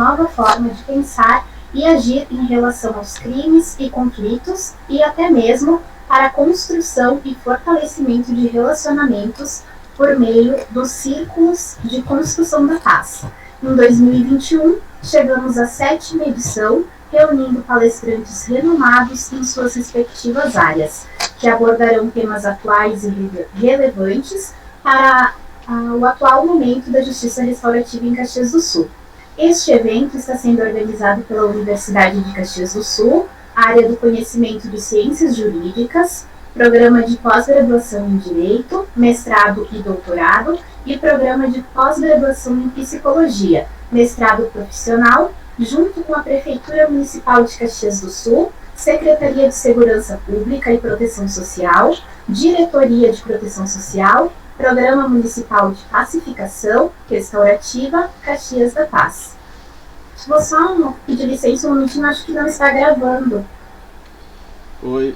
nova forma de pensar e agir em relação aos crimes e conflitos e até mesmo para a construção e fortalecimento de relacionamentos por meio dos círculos de construção da paz. Em 2021, chegamos à 7ª edição, reunindo palestrantes renomados em suas respectivas áreas, que abordarão temas atuais e relevantes para o atual momento da justiça restaurativa em Caxias do Sul. Este evento está sendo organizado pela Universidade de Caxias do Sul, área do conhecimento de ciências jurídicas, programa de pós-graduação em Direito, mestrado e doutorado, e programa de pós-graduação em Psicologia, mestrado profissional, junto com a Prefeitura Municipal de Caxias do Sul, Secretaria de Segurança Pública e Proteção Social, Diretoria de Proteção Social, Programa Municipal de Pacificação Restaurativa, Caxias da Paz. Vou só pedir licença um momentinho, acho que não está gravando. Oi,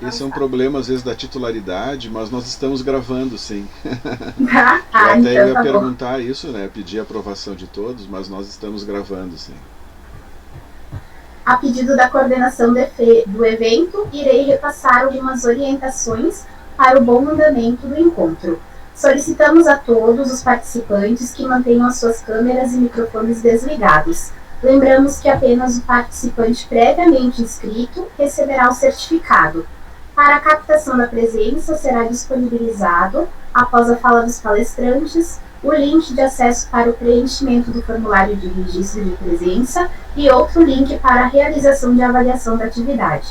esse é um problema às vezes da titularidade, mas nós estamos gravando, sim. Eu até então ia tá perguntar isso, né? Pedir a aprovação de todos, mas nós estamos gravando, sim. A pedido da coordenação do evento, irei repassar algumas orientações para o bom andamento do encontro. Solicitamos a todos os participantes que mantenham as suas câmeras e microfones desligados. Lembramos que apenas o participante previamente inscrito receberá o certificado. Para a captação da presença, será disponibilizado, após a fala dos palestrantes, o link de acesso para o preenchimento do formulário de registro de presença e outro link para a realização de avaliação da atividade.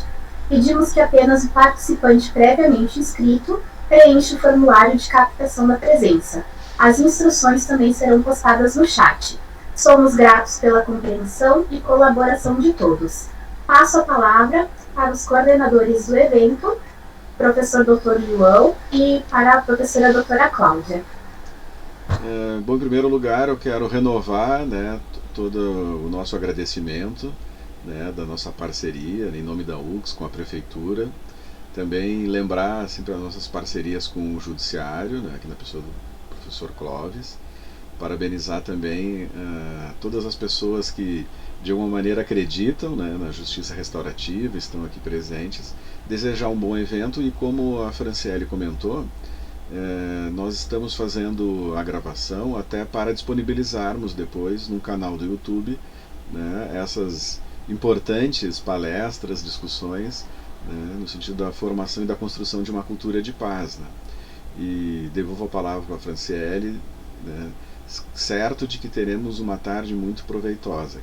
Pedimos que apenas o participante previamente inscrito preencha o formulário de captação da presença. As instruções também serão postadas no chat. Somos gratos pela compreensão e colaboração de todos. Passo a palavra para os coordenadores do evento, professor Dr. João, e para a professora doutora Cláudia. Bom, em primeiro lugar, eu quero renovar, né, todo o nosso agradecimento, né, da nossa parceria, em nome da UX, com a Prefeitura. Também lembrar sempre as nossas parcerias com o Judiciário, né, aqui na pessoa do professor Clóvis. Parabenizar também todas as pessoas que de alguma maneira acreditam, né, na justiça restaurativa, estão aqui presentes. Desejar um bom evento e, como a Franciele comentou, nós estamos fazendo a gravação até para disponibilizarmos depois no canal do YouTube, né, essas importantes palestras, discussões, né, no sentido da formação e da construção de uma cultura de paz, né. E devolvo a palavra para a Franciele, né, certo de que teremos uma tarde muito proveitosa.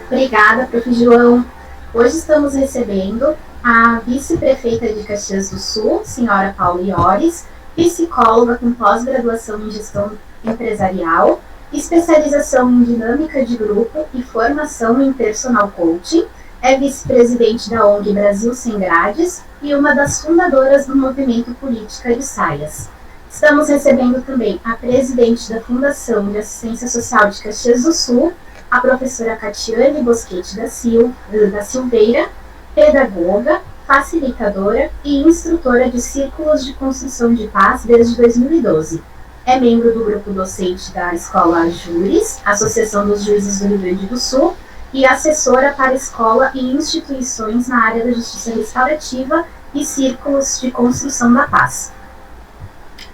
Obrigada, prof. João. Hoje estamos recebendo a vice-prefeita de Caxias do Sul, senhora Paula Iores, psicóloga com pós-graduação em gestão empresarial, especialização em dinâmica de grupo e formação em personal coaching, é vice-presidente da ONG Brasil Sem Grades e uma das fundadoras do movimento Política de Saias. Estamos recebendo também a presidente da Fundação de Assistência Social de Caxias do Sul, a professora Catiane Bosquete da Silveira, pedagoga, facilitadora e instrutora de círculos de construção de paz desde 2012. É membro do grupo docente da Escola Júris, Associação dos Juízes do Rio Grande do Sul, e assessora para escola e instituições na área da justiça restaurativa e círculos de construção da paz.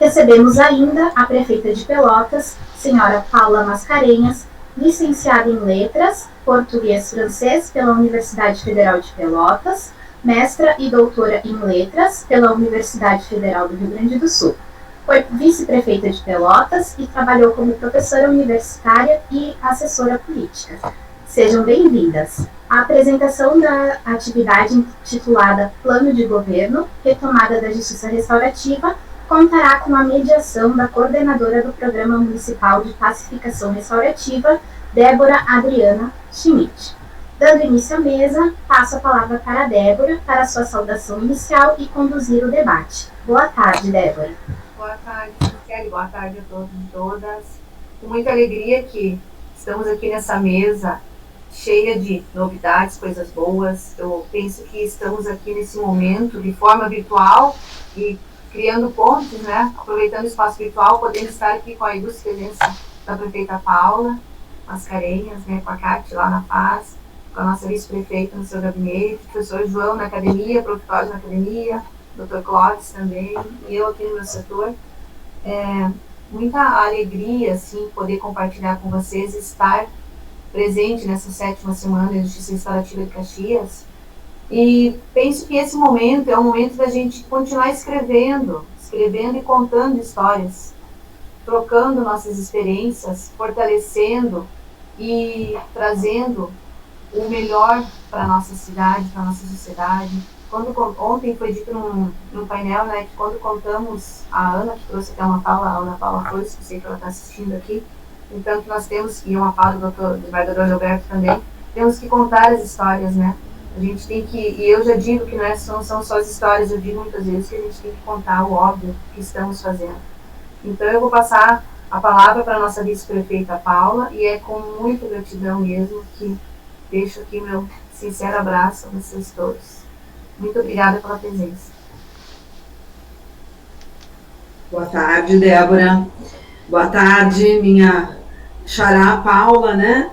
Recebemos ainda a prefeita de Pelotas, senhora Paula Mascarenhas, licenciada em Letras, Português e Francês pela Universidade Federal de Pelotas, mestra e doutora em Letras pela Universidade Federal do Rio Grande do Sul. Foi vice-prefeita de Pelotas e trabalhou como professora universitária e assessora política. Sejam bem-vindas. A apresentação da atividade intitulada Plano de Governo, Retomada da Justiça Restaurativa, contará com a mediação da coordenadora do Programa Municipal de Pacificação Restaurativa, Débora Adriana Schmidt. Dando início à mesa, passo a palavra para a Débora para sua saudação inicial e conduzir o debate. Boa tarde, Débora. Boa tarde, Franciele. Boa tarde a todos e todas. Com muita alegria que estamos aqui nessa mesa cheia de novidades, coisas boas. Eu penso que estamos aqui nesse momento de forma virtual e criando pontes, né, aproveitando o espaço virtual, podendo estar aqui com a ilustre presença da prefeita Paula Mascarenhas, né, com a Cátia lá na Paz, com a nossa vice-prefeita no seu gabinete, o professor João na academia, o Prof. Cláudio na academia, o Dr. Clóvis também, e eu aqui no meu setor. Muita alegria, assim, poder compartilhar com vocês, estar presente nessa 7ª semana de Justiça Restaurativa de Caxias. E penso que esse momento é o momento da gente continuar escrevendo e contando histórias, trocando nossas experiências, fortalecendo e trazendo o melhor para a nossa cidade, para a nossa sociedade. Ontem foi dito num painel, né, que quando contamos, a Ana, que trouxe até uma fala, a Ana Paula Flores, que sei que ela está assistindo aqui, então que nós temos, e uma fala do desembargador Roberto também, temos que contar as histórias, né? A gente tem que, e eu já digo que não são só as histórias, eu digo muitas vezes que a gente tem que contar o óbvio que estamos fazendo. Então eu vou passar a palavra para a nossa vice-prefeita Paula, e é com muita gratidão mesmo que deixo aqui meu sincero abraço a vocês todos. Muito obrigada pela presença. Boa tarde, Débora. Boa tarde, minha xará Paula, né?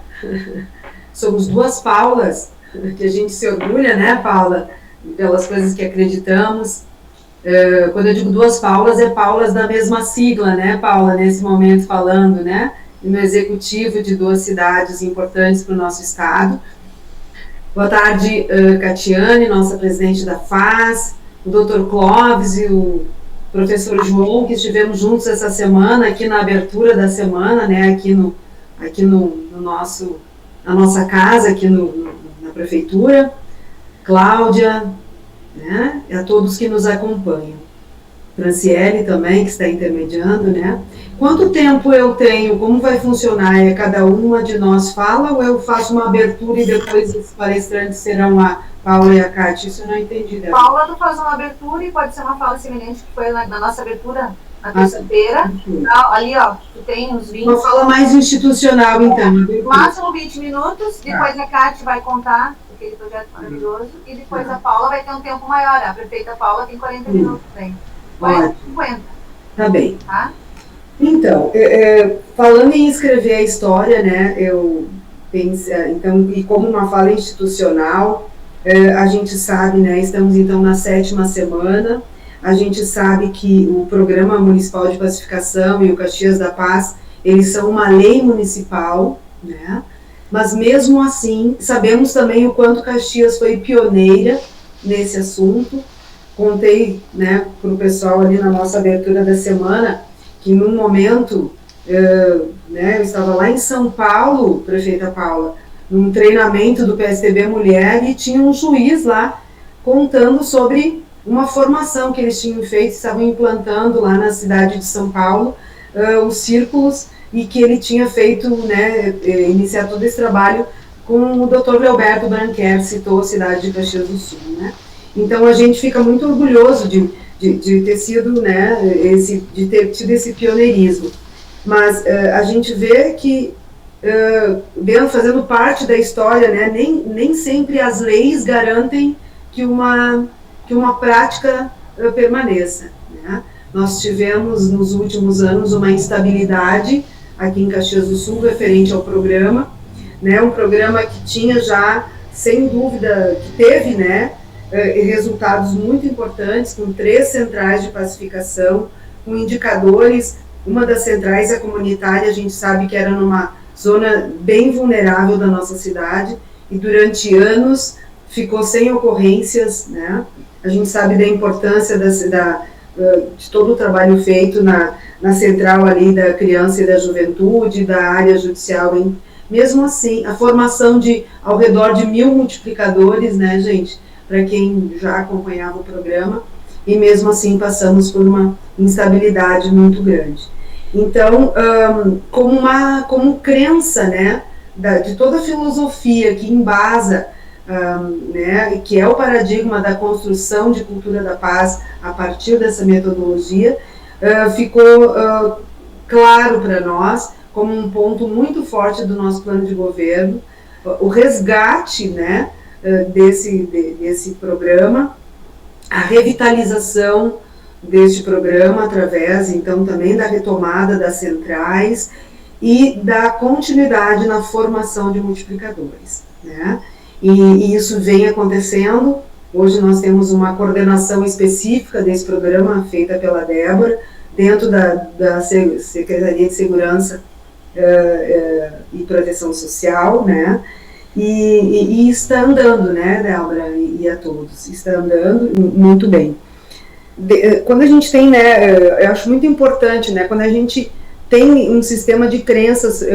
Somos duas Paulas, que a gente se orgulha, né, Paula? Pelas coisas que acreditamos. Quando eu digo duas Paulas, é Paulas da mesma sigla, né, Paula? Nesse momento falando, né? No executivo de duas cidades importantes para o nosso estado. Boa tarde, Catiane, nossa presidente da FAS, o Dr. Clóvis e o professor João, que estivemos juntos essa semana, aqui na abertura da semana, né, na nossa casa, aqui na prefeitura, Cláudia, né, e a todos que nos acompanham. Franciele também, que está intermediando, né. Quanto tempo eu tenho, como vai funcionar? Cada uma de nós fala ou eu faço uma abertura e depois os palestrantes serão a Paula e a Cátia? Isso eu não entendi. Débora. Paula, tu faz uma abertura e pode ser uma fala semelhante que foi na nossa abertura na terça-feira. Ali, ó, tu tem uns 20... Uma fala mais institucional, então. Máximo 20 minutos, depois a Cátia vai contar aquele projeto maravilhoso e depois a Paula vai ter um tempo maior. A prefeita Paula tem 40 minutos, tem. 40, 50. Tá bem. Tá? Então, falando em escrever a história, né, eu penso, então, e como uma fala institucional, a gente sabe, né, estamos então na 7ª semana, a gente sabe que o Programa Municipal de Pacificação e o Caxias da Paz, eles são uma lei municipal, né, mas mesmo assim, sabemos também o quanto Caxias foi pioneira nesse assunto. Contei, né, para o pessoal ali na nossa abertura da semana, que num momento, né, eu estava lá em São Paulo, prefeita Paula, num treinamento do PSDB Mulher, e tinha um juiz lá contando sobre uma formação que eles tinham feito, estavam implantando lá na cidade de São Paulo, os círculos, e que ele tinha feito, né, iniciar todo esse trabalho com o Dr. Leoberto Branquer, citou a cidade de Caxias do Sul, né. Então a gente fica muito orgulhoso de ter sido, né, de ter tido esse pioneirismo. Mas a gente vê que, fazendo parte da história, né, nem sempre as leis garantem que uma prática permaneça, né? Nós tivemos nos últimos anos uma instabilidade aqui em Caxias do Sul referente ao programa, né, um programa que tinha já, sem dúvida, que teve, né, resultados muito importantes, com 3 centrais de pacificação, com indicadores. Uma das centrais, a comunitária, a gente sabe que era numa zona bem vulnerável da nossa cidade, e durante anos ficou sem ocorrências, né? A gente sabe da importância de todo o trabalho feito na central ali da criança e da juventude, da área judicial. Mesmo assim, a formação de ao redor de 1000 multiplicadores, né, gente? Para quem já acompanhava o programa, e mesmo assim passamos por uma instabilidade muito grande. Então, como crença, né, de toda a filosofia que embasa, né, que é o paradigma da construção de cultura da paz a partir dessa metodologia, ficou claro para nós, como um ponto muito forte do nosso plano de governo, o resgate, né, desse programa, a revitalização deste programa, através, então, também da retomada das centrais e da continuidade na formação de multiplicadores, né? E isso vem acontecendo. Hoje nós temos uma coordenação específica desse programa, feita pela Débora, dentro da Secretaria de Segurança e Proteção Social, né? E está andando, né, Débora, e a todos, está andando muito bem. Quando a gente tem, né, eu acho muito importante, né, quando a gente tem um sistema de crenças,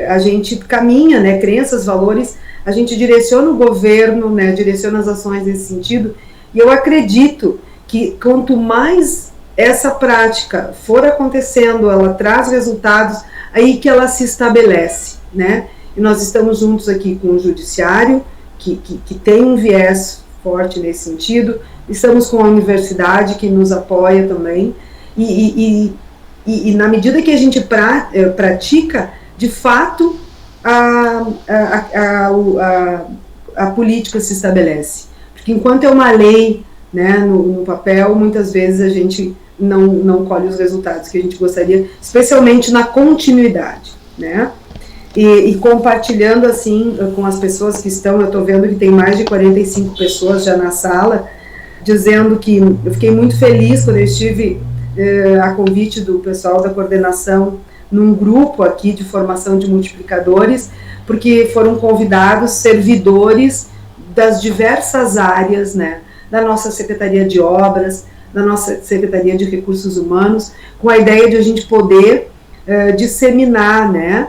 a gente caminha, né, crenças, valores, a gente direciona o governo, né, direciona as ações nesse sentido, e eu acredito que quanto mais essa prática for acontecendo, ela traz resultados, aí que ela se estabelece, né, e nós estamos juntos aqui com o Judiciário, que tem um viés forte nesse sentido, estamos com a universidade que nos apoia também, e na medida que a gente pratica, de fato, a política se estabelece. Porque enquanto é uma lei, né, no papel, muitas vezes a gente não colhe os resultados que a gente gostaria, especialmente na continuidade, né? E compartilhando assim com as pessoas que estão, eu estou vendo que tem mais de 45 pessoas já na sala, dizendo que eu fiquei muito feliz quando eu estive a convite do pessoal da coordenação num grupo aqui de formação de multiplicadores, porque foram convidados servidores das diversas áreas, né, da nossa Secretaria de Obras, da nossa Secretaria de Recursos Humanos, com a ideia de a gente poder disseminar, né,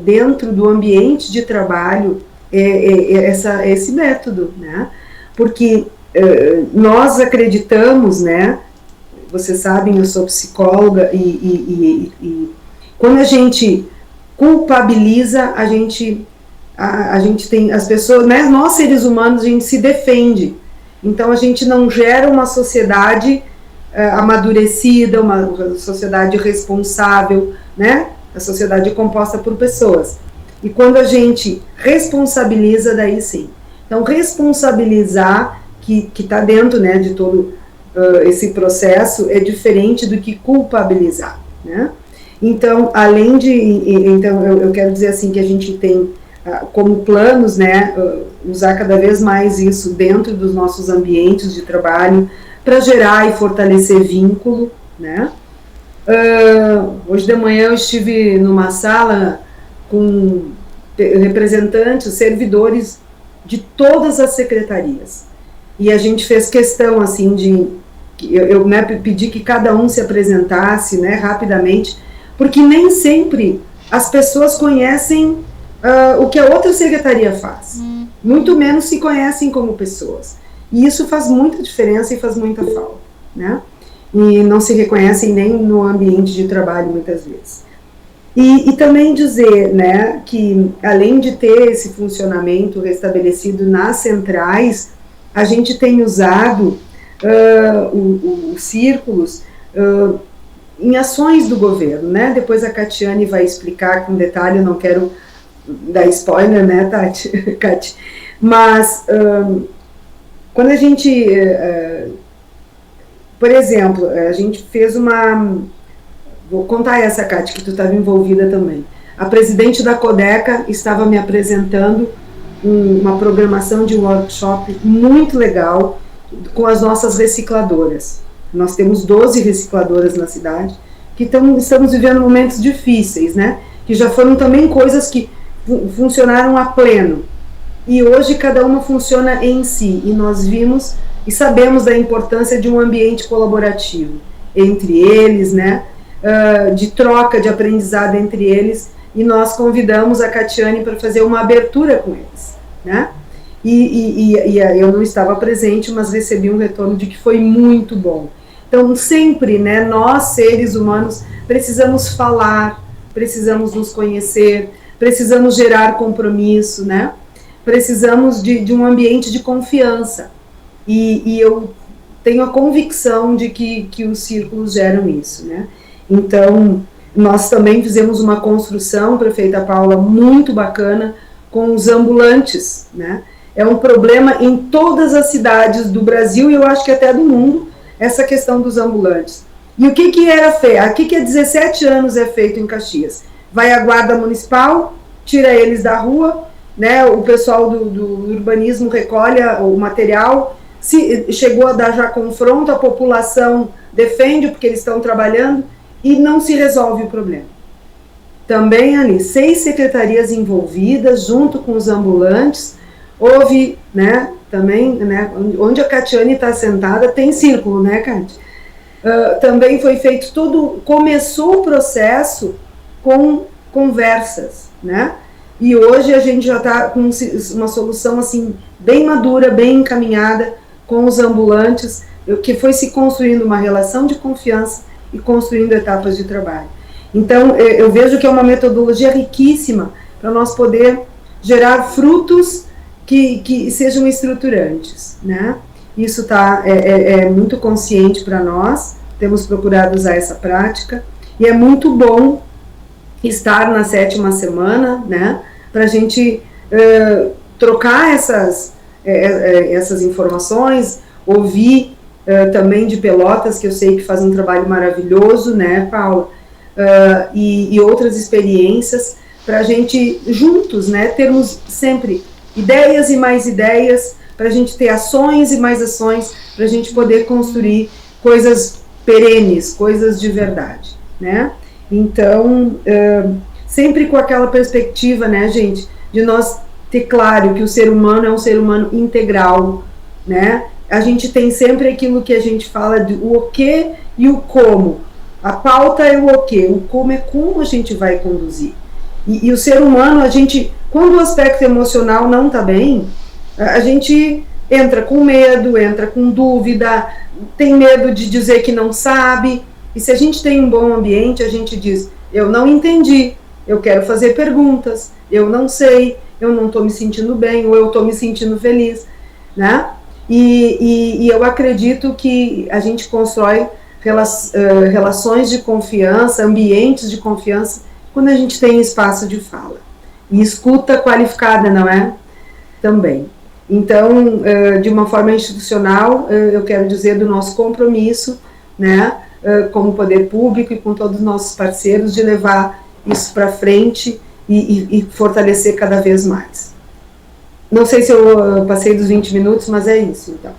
dentro do ambiente de trabalho esse método, né, porque nós acreditamos, né, vocês sabem, eu sou psicóloga e quando a gente culpabiliza, a gente tem as pessoas, né, nós seres humanos, a gente se defende. Então a gente não gera uma sociedade amadurecida, uma sociedade responsável, né? A sociedade é composta por pessoas. E quando a gente responsabiliza, daí sim. Então responsabilizar, que está dentro, né, de todo esse processo, é diferente do que culpabilizar, né? Então, além de, então eu quero dizer assim que a gente tem como planos, né, usar cada vez mais isso dentro dos nossos ambientes de trabalho para gerar e fortalecer vínculo, né? Hoje de manhã eu estive numa sala com representantes, servidores de todas as secretarias, e a gente fez questão assim eu né, pedi que cada um se apresentasse, né, rapidamente, porque nem sempre as pessoas conhecem o que a outra secretaria faz, muito menos se conhecem como pessoas, e isso faz muita diferença e faz muita falta, né? E não se reconhecem nem no ambiente de trabalho muitas vezes. E também dizer, né, que além de ter esse funcionamento restabelecido nas centrais, a gente tem usado os círculos em ações do governo, né? Depois a Catiane vai explicar com detalhe, eu não quero dar spoiler, né, Cati? Mas quando a gente, por exemplo, a gente fez vou contar essa, Cati, que tu estava envolvida também. A presidente da Codeca estava me apresentando uma programação de workshop muito legal com as nossas recicladoras. Nós temos 12 recicladoras na cidade, que estamos vivendo momentos difíceis, né? Que já foram também coisas que funcionaram a pleno. E hoje cada uma funciona em si, e nós vimos e sabemos da importância de um ambiente colaborativo entre eles, né? De troca de aprendizado entre eles, e nós convidamos a Catiane para fazer uma abertura com eles, né? E eu não estava presente, mas recebi um retorno de que foi muito bom. Então sempre, né, nós seres humanos precisamos falar, precisamos nos conhecer, precisamos gerar compromisso, né? Precisamos de um ambiente de confiança, e eu tenho a convicção de que os círculos geram isso, né? Então, nós também fizemos uma construção, prefeita Paula, muito bacana, com os ambulantes, né? É um problema em todas as cidades do Brasil, e eu acho que até do mundo, essa questão dos ambulantes. E o que era feito? Aqui que há 17 anos é feito em Caxias. Vai a guarda municipal, tira eles da rua, né, o pessoal do urbanismo recolhe o material, se chegou a dar já confronto, a população defende porque eles estão trabalhando e não se resolve o problema. Também ali, 6 secretarias envolvidas, junto com os ambulantes, houve, né, também, né, onde a Catiane está sentada, tem círculo, né, Cati? Também foi feito tudo, começou o processo com conversas, né? E hoje a gente já está com uma solução assim bem madura, bem encaminhada com os ambulantes, que foi se construindo uma relação de confiança e construindo etapas de trabalho. Então, eu vejo que é uma metodologia riquíssima para nós poder gerar frutos que sejam estruturantes, né? Isso é muito consciente para nós, temos procurado usar essa prática, e é muito bom estar na 7ª semana, né, para a gente trocar essas informações, ouvir também de Pelotas, que eu sei que faz um trabalho maravilhoso, né, Paula, e outras experiências, para a gente juntos, né, termos sempre ideias e mais ideias, para a gente ter ações e mais ações, para a gente poder construir coisas perenes, coisas de verdade, né? Então, sempre com aquela perspectiva, né, gente, de nós ter claro que o ser humano é um ser humano integral, né? A gente tem sempre aquilo que a gente fala de o que e o como. A pauta é o que, o como é como a gente vai conduzir. E o ser humano, a gente, quando o aspecto emocional não está bem, a gente entra com medo, entra com dúvida, tem medo de dizer que não sabe. E se a gente tem um bom ambiente, a gente diz, eu não entendi, eu quero fazer perguntas, eu não sei, eu não estou me sentindo bem, ou eu estou me sentindo feliz, né? E eu acredito que a gente constrói relações de confiança, ambientes de confiança, quando a gente tem espaço de fala. E escuta qualificada, não é? Também. Então, de uma forma institucional, eu quero dizer do nosso compromisso, né, como poder público e com todos os nossos parceiros, de levar isso para frente e fortalecer cada vez mais. Não sei se eu passei dos 20 minutos, mas é isso, então.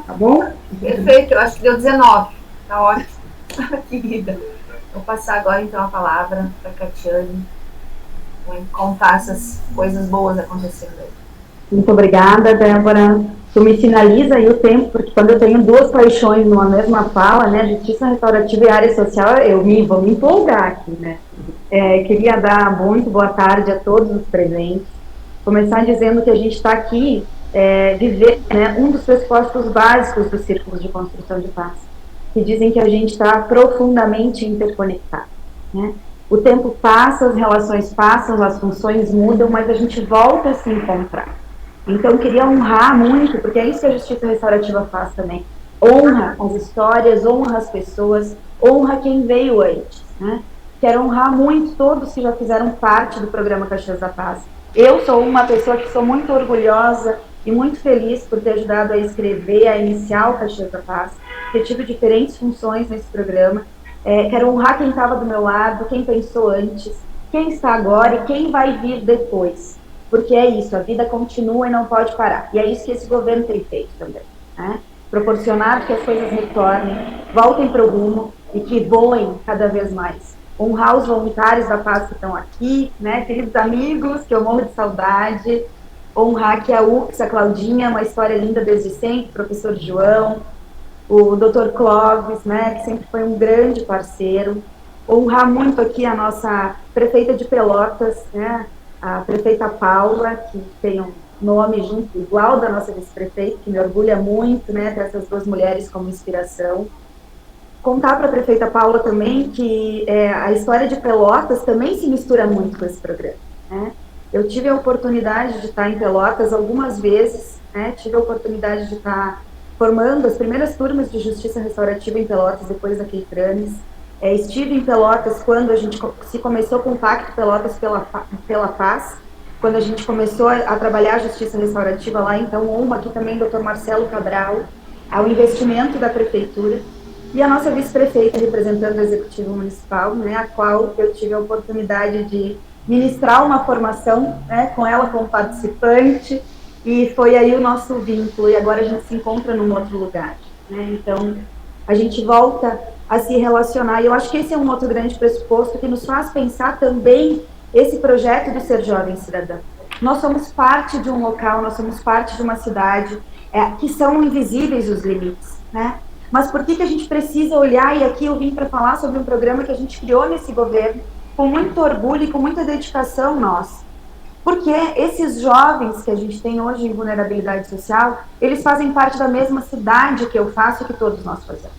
Tá bom? Perfeito, eu acho que deu 19. Tá ótimo. Querida. Vou passar agora, então, a palavra para a Catiane contar essas coisas boas acontecendo aí. Muito obrigada, Débora. Tu me sinaliza aí o tempo, porque quando eu tenho duas paixões numa mesma fala, né, justiça restaurativa e área social, vou me empolgar aqui, né. Queria dar muito boa tarde a todos os presentes. Começar dizendo que a gente está aqui viver, né, um dos pressupostos básicos dos círculos de construção de paz, que dizem que a gente está profundamente interconectado, né. O tempo passa, as relações passam, as funções mudam, mas a gente volta a se encontrar. Então, eu queria honrar muito, porque é isso que a Justiça Restaurativa faz também. Honra as histórias, honra as pessoas, honra quem veio antes, né? Quero honrar muito todos que já fizeram parte do programa Caxias da Paz. Eu sou uma pessoa que sou muito orgulhosa e muito feliz por ter ajudado a escrever, a iniciar o Caxias da Paz, ter tido diferentes funções nesse programa. Quero honrar quem estava do meu lado, quem pensou antes, quem está agora e quem vai vir depois. Porque é isso, a vida continua e não pode parar. E é isso que esse governo tem feito também, né? Proporcionado que as coisas retornem, voltem para o rumo e que voem cada vez mais. Honrar os voluntários da paz que estão aqui, né? Queridos amigos, que eu morro de saudade. Honrar que a UX, a Claudinha, uma história linda desde sempre, o professor João, o Dr. Clóvis, né? Que sempre foi um grande parceiro. Honrar muito aqui a nossa prefeita de Pelotas, né? A prefeita Paula, que tem um nome junto, igual da nossa vice-prefeita, que me orgulha muito, né, ter essas duas mulheres como inspiração. Contar para a prefeita Paula também que a história de Pelotas também se mistura muito com esse programa, né? Eu tive a oportunidade de estar em Pelotas algumas vezes, né, tive a oportunidade de estar formando as primeiras turmas de Justiça Restaurativa em Pelotas, depois da Queitranes. Estive em Pelotas quando a gente se começou com o Pacto Pelotas pela Paz, quando a gente começou a trabalhar a Justiça Restaurativa lá, então honro aqui também o Dr. Marcelo Cabral, ao investimento da prefeitura, e a nossa vice-prefeita representando o Executivo Municipal, né, a qual eu tive a oportunidade de ministrar uma formação, né, com ela como participante, e foi aí o nosso vínculo, e agora a gente se encontra num outro lugar, né? Então a gente volta a se relacionar, e eu acho que esse é um outro grande pressuposto que nos faz pensar também esse projeto do Ser Jovem Cidadão. Nós somos parte de um local, nós somos parte de uma cidade, que são invisíveis os limites, né? Mas por que a gente precisa olhar, e aqui eu vim para falar sobre um programa que a gente criou nesse governo, com muito orgulho e com muita dedicação nossa. Porque esses jovens que a gente tem hoje em vulnerabilidade social, eles fazem parte da mesma cidade que eu faço e que todos nós fazemos.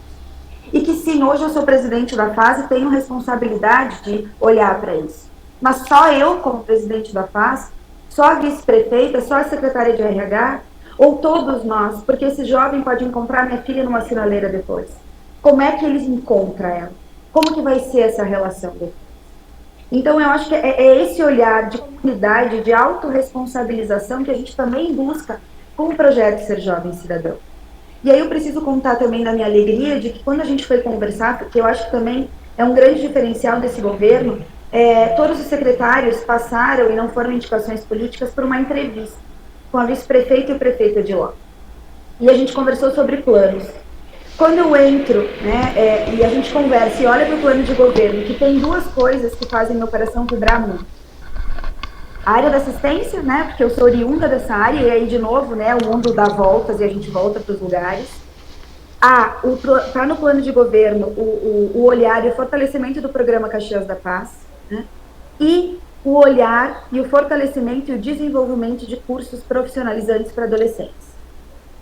E que sim, hoje eu sou presidente da FAS e tenho responsabilidade de olhar para isso. Mas só eu, como presidente da FAS, só a vice-prefeita, só a secretária de RH, ou todos nós, porque esse jovem pode encontrar minha filha numa sinaleira depois. Como é que eles encontram ela? Como que vai ser essa relação depois? Então, eu acho que é esse olhar de comunidade, de autorresponsabilização que a gente também busca com o projeto Ser Jovem Cidadão. E aí eu preciso contar também da minha alegria de que quando a gente foi conversar, porque eu acho que também é um grande diferencial desse governo, todos os secretários passaram, e não foram indicações políticas, por uma entrevista com a vice-prefeita e o prefeito de lá. E a gente conversou sobre planos. Quando eu entro, né, e a gente conversa e olha para o plano de governo, que tem duas coisas que fazem minha operação vibrar muito. A área da assistência, né, porque eu sou oriunda dessa área, e aí, de novo, né, o mundo dá voltas e a gente volta para os lugares. Está no plano de governo o olhar e o fortalecimento do programa Caxias da Paz, né, e o olhar e o fortalecimento e o desenvolvimento de cursos profissionalizantes para adolescentes.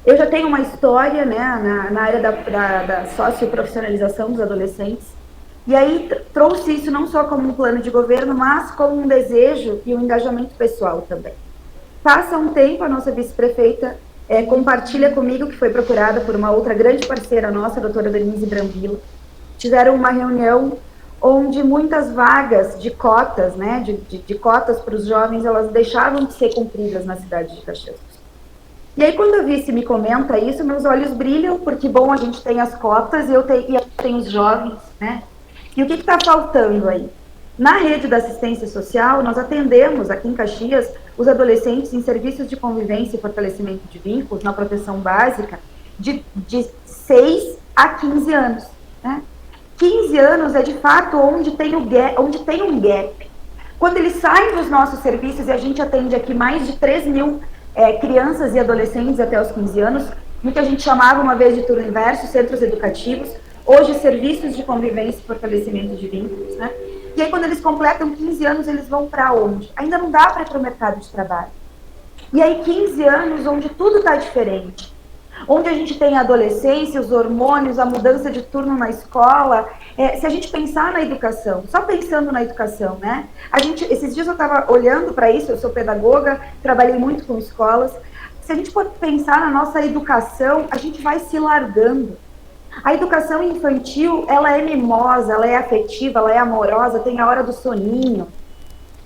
Eu já tenho uma história, né, na área da socioprofissionalização dos adolescentes, e aí trouxe isso não só como um plano de governo, mas como um desejo e um engajamento pessoal também. Passa um tempo, a nossa vice-prefeita compartilha comigo que foi procurada por uma outra grande parceira nossa, a doutora Denise Brambilla. Tiveram uma reunião onde muitas vagas de cotas, né, de cotas para os jovens, elas deixavam de ser cumpridas na cidade de Caxias. E aí, quando a vice me comenta isso, meus olhos brilham, porque, bom, a gente tem as cotas e eu tenho os jovens, né? E o que está faltando aí? Na rede da assistência social, nós atendemos aqui em Caxias os adolescentes em serviços de convivência e fortalecimento de vínculos, na proteção básica, de 6 a 15 anos, né? 15 anos é, de fato, onde tem um gap. Quando eles saem dos nossos serviços, e a gente atende aqui mais de 3 mil crianças e adolescentes até os 15 anos, no que a gente chamava uma vez de turno inverso, centros educativos, hoje serviços de convivência e fortalecimento de vínculos, né? E aí quando eles completam 15 anos, eles vão para onde? Ainda não dá para ir para o mercado de trabalho. E aí 15 anos onde tudo está diferente, onde a gente tem a adolescência, os hormônios, a mudança de turno na escola. Se a gente pensar na educação, só pensando na educação, né? Esses dias eu estava olhando para isso, eu sou pedagoga, trabalhei muito com escolas. Se a gente for pensar na nossa educação, a gente vai se largando. A educação infantil, ela é mimosa, ela é afetiva, ela é amorosa, tem a hora do soninho,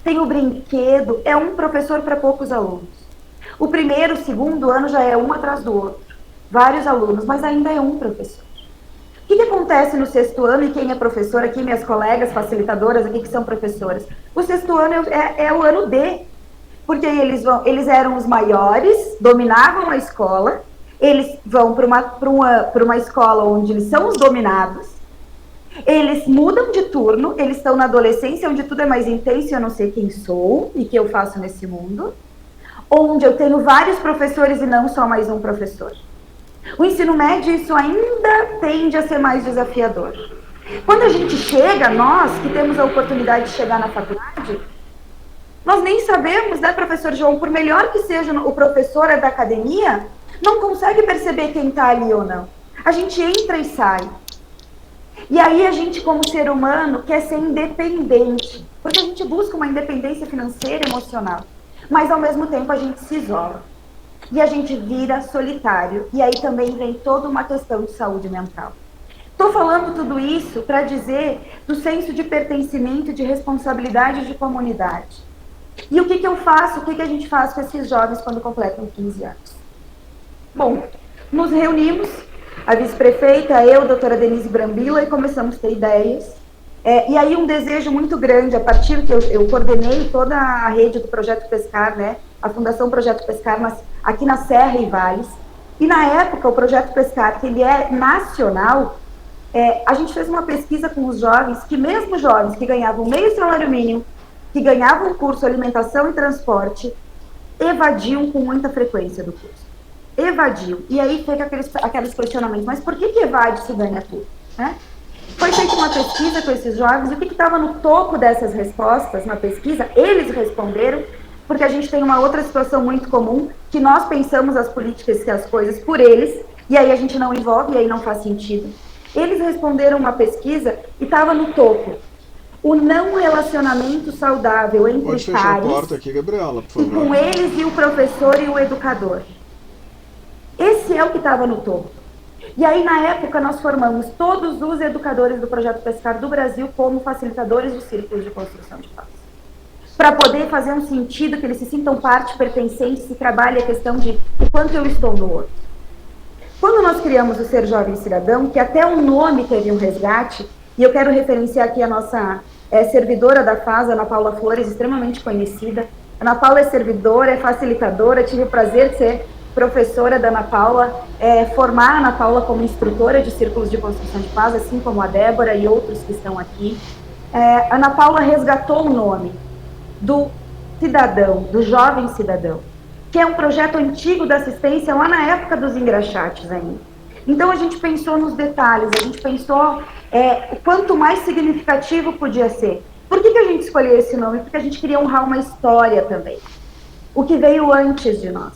tem o brinquedo, é um professor para poucos alunos. O primeiro, o segundo ano já é um atrás do outro, vários alunos, mas ainda é um professor. O que acontece no sexto ano, e quem é professor aqui, minhas colegas facilitadoras aqui que são professoras? O sexto ano é o ano D, porque eles eram os maiores, dominavam a escola, eles vão para uma escola onde eles são os dominados, eles mudam de turno, eles estão na adolescência, onde tudo é mais intenso e eu não sei quem sou e o que eu faço nesse mundo, onde eu tenho vários professores e não só mais um professor. O ensino médio, isso ainda tende a ser mais desafiador. Quando a gente chega, nós que temos a oportunidade de chegar na faculdade, nós nem sabemos, né, professor João, por melhor que seja o professor da academia, não consegue perceber quem está ali ou não. A gente entra e sai. E aí a gente, como ser humano, quer ser independente, porque a gente busca uma independência financeira e emocional, mas ao mesmo tempo a gente se isola. E a gente vira solitário. E aí também vem toda uma questão de saúde mental. Estou falando tudo isso para dizer do senso de pertencimento, de responsabilidade de comunidade. E o que eu faço, o que a gente faz com esses jovens quando completam 15 anos? Bom, nos reunimos a vice-prefeita, eu, doutora Denise Brambila, e começamos a ter ideias. E aí um desejo muito grande, a partir que eu coordenei toda a rede do Projeto Pescar, né, a Fundação Projeto Pescar, aqui na Serra e Vales, e na época o Projeto Pescar, que ele é nacional, a gente fez uma pesquisa com os jovens, que mesmo jovens que ganhavam meio salário mínimo, que ganhavam curso alimentação e transporte, evadiam com muita frequência do curso. Evadiam. E aí fica aqueles questionamentos, mas por que evade se ganha tudo? Né? Foi feita uma pesquisa com esses jovens, e o que estava no topo dessas respostas na pesquisa, eles responderam, porque a gente tem uma outra situação muito comum, que nós pensamos as políticas e as coisas por eles, e aí a gente não envolve, e aí não faz sentido. Eles responderam uma pesquisa e estava no topo. O não relacionamento saudável entre Pode fechar pares, a porta aqui, Gabriela, por favor. com eles e o professor e o educador. Esse é o que estava no topo. E aí, na época, nós formamos todos os educadores do Projeto Pescar do Brasil como facilitadores de círculos de construção de paz. Para poder fazer um sentido, que eles se sintam parte, pertencentes, e trabalhe a questão de o quanto eu estou no outro. Quando nós criamos o Ser Jovem Cidadão, que até o nome teve um resgate, e eu quero referenciar aqui a nossa servidora da FAS, Ana Paula Flores, extremamente conhecida. Ana Paula é servidora, é facilitadora, tive o prazer de ser professora da Ana Paula, formar a Ana Paula como instrutora de círculos de construção de paz, assim como a Débora e outros que estão aqui. Ana Paula resgatou o nome do cidadão, do jovem cidadão, que é um projeto antigo da assistência, lá na época dos engraxates ainda. Então a gente pensou nos detalhes, a gente pensou o quanto mais significativo podia ser. Por que a gente escolheu esse nome? Porque a gente queria honrar uma história também, o que veio antes de nós.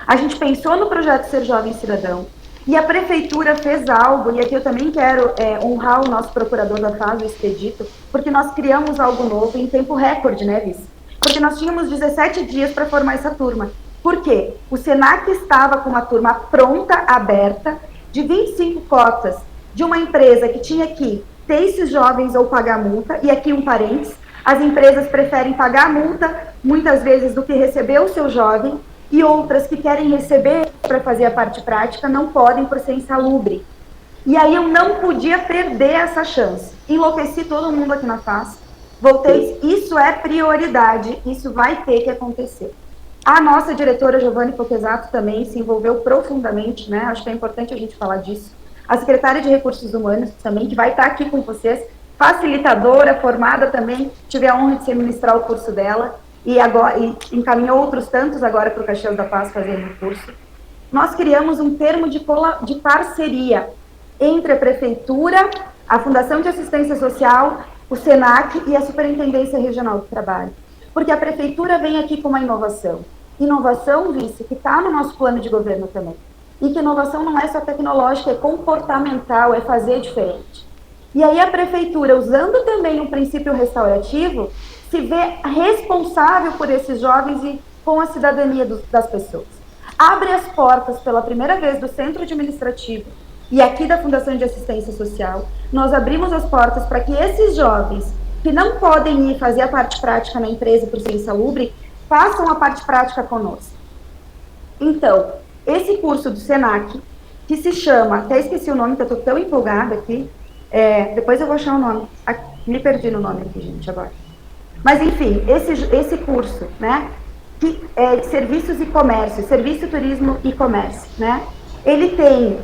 A gente pensou no projeto Ser Jovem Cidadão, e a prefeitura fez algo, e aqui eu também quero honrar o nosso procurador da FAS, o Expedito, porque nós criamos algo novo em tempo recorde, né, Vice? Porque nós tínhamos 17 dias para formar essa turma. Por quê? O SENAC estava com uma turma pronta, aberta, de 25 cotas, de uma empresa que tinha que ter esses jovens ou pagar multa, e aqui um parênteses, as empresas preferem pagar a multa, muitas vezes, do que receber o seu jovem, e outras que querem receber para fazer a parte prática não podem por ser insalubre. E aí eu não podia perder essa chance. Enlouqueci todo mundo aqui na FAS, voltei, isso é prioridade, isso vai ter que acontecer. A nossa diretora Giovanni Pochesato também se envolveu profundamente, né? Acho que é importante a gente falar disso. A secretária de Recursos Humanos também, que vai estar aqui com vocês, facilitadora, formada também, tive a honra de ser ministrar o curso dela, e encaminhou outros tantos agora para o Caxias da Paz fazendo o curso. Nós criamos um termo de parceria entre a Prefeitura, a Fundação de Assistência Social, o SENAC e a Superintendência Regional do Trabalho. Porque a Prefeitura vem aqui com uma inovação. Inovação, Vice, que está no nosso plano de governo também. E que inovação não é só tecnológica, é comportamental, é fazer diferente. E aí a Prefeitura, usando também um princípio restaurativo, se vê responsável por esses jovens e com a cidadania das pessoas. Abre as portas pela primeira vez do Centro Administrativo e aqui da Fundação de Assistência Social. Nós abrimos as portas para que esses jovens que não podem ir fazer a parte prática na empresa por ser insalubre, façam a parte prática conosco. Então, esse curso do SENAC, que se chama, até esqueci o nome, que eu estou tão empolgada aqui, depois eu vou achar o nome, me perdi no nome aqui, gente, agora. Mas, enfim, esse curso, né, que é de serviços e comércio, serviço, turismo e comércio, né, ele tem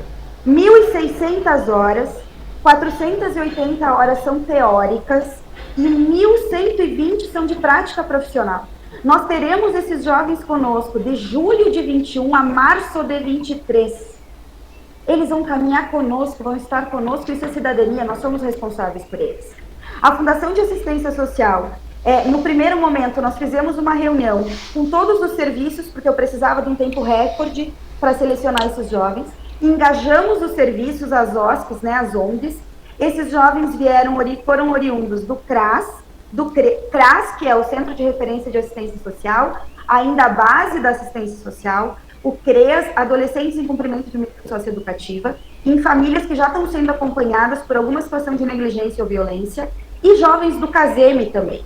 1.600 horas, 480 horas são teóricas e 1.120 são de prática profissional. Nós teremos esses jovens conosco de julho de 21 a março de 23. Eles vão caminhar conosco, vão estar conosco, isso é cidadania, nós somos responsáveis por eles. A Fundação de Assistência Social, no primeiro momento, nós fizemos uma reunião com todos os serviços, porque eu precisava de um tempo recorde para selecionar esses jovens. Engajamos os serviços, as OSCs, né, as ONGs. Esses jovens foram oriundos do CRAS, CRAS, que é o Centro de Referência de Assistência Social, ainda a base da assistência social, o CREAS, Adolescentes em Cumprimento de Medida Socioeducativa, em famílias que já estão sendo acompanhadas por alguma situação de negligência ou violência, e jovens do CASEME também.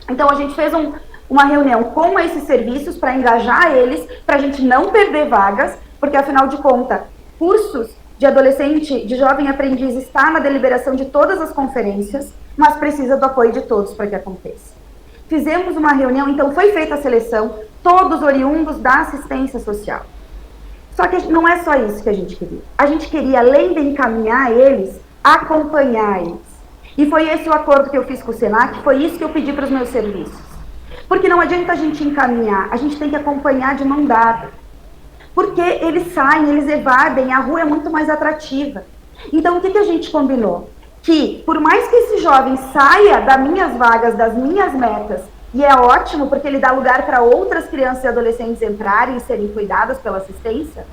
Então, a gente fez uma reunião com esses serviços para engajar eles, para a gente não perder vagas, porque, afinal de contas, cursos de adolescente, de jovem aprendiz está na deliberação de todas as conferências, mas precisa do apoio de todos para que aconteça. Fizemos uma reunião, então foi feita a seleção, todos oriundos da assistência social. Só que não é só isso que a gente queria. A gente queria, além de encaminhar eles, acompanhar eles. E foi esse o acordo que eu fiz com o Senac, foi isso que eu pedi para os meus serviços. Porque não adianta a gente encaminhar, a gente tem que acompanhar de mão dada. Porque eles saem, eles evadem, a rua é muito mais atrativa. Então, o que a gente combinou? Que, por mais que esse jovem saia das minhas vagas, das minhas metas, e é ótimo porque ele dá lugar para outras crianças e adolescentes entrarem e serem cuidadas pela assistência,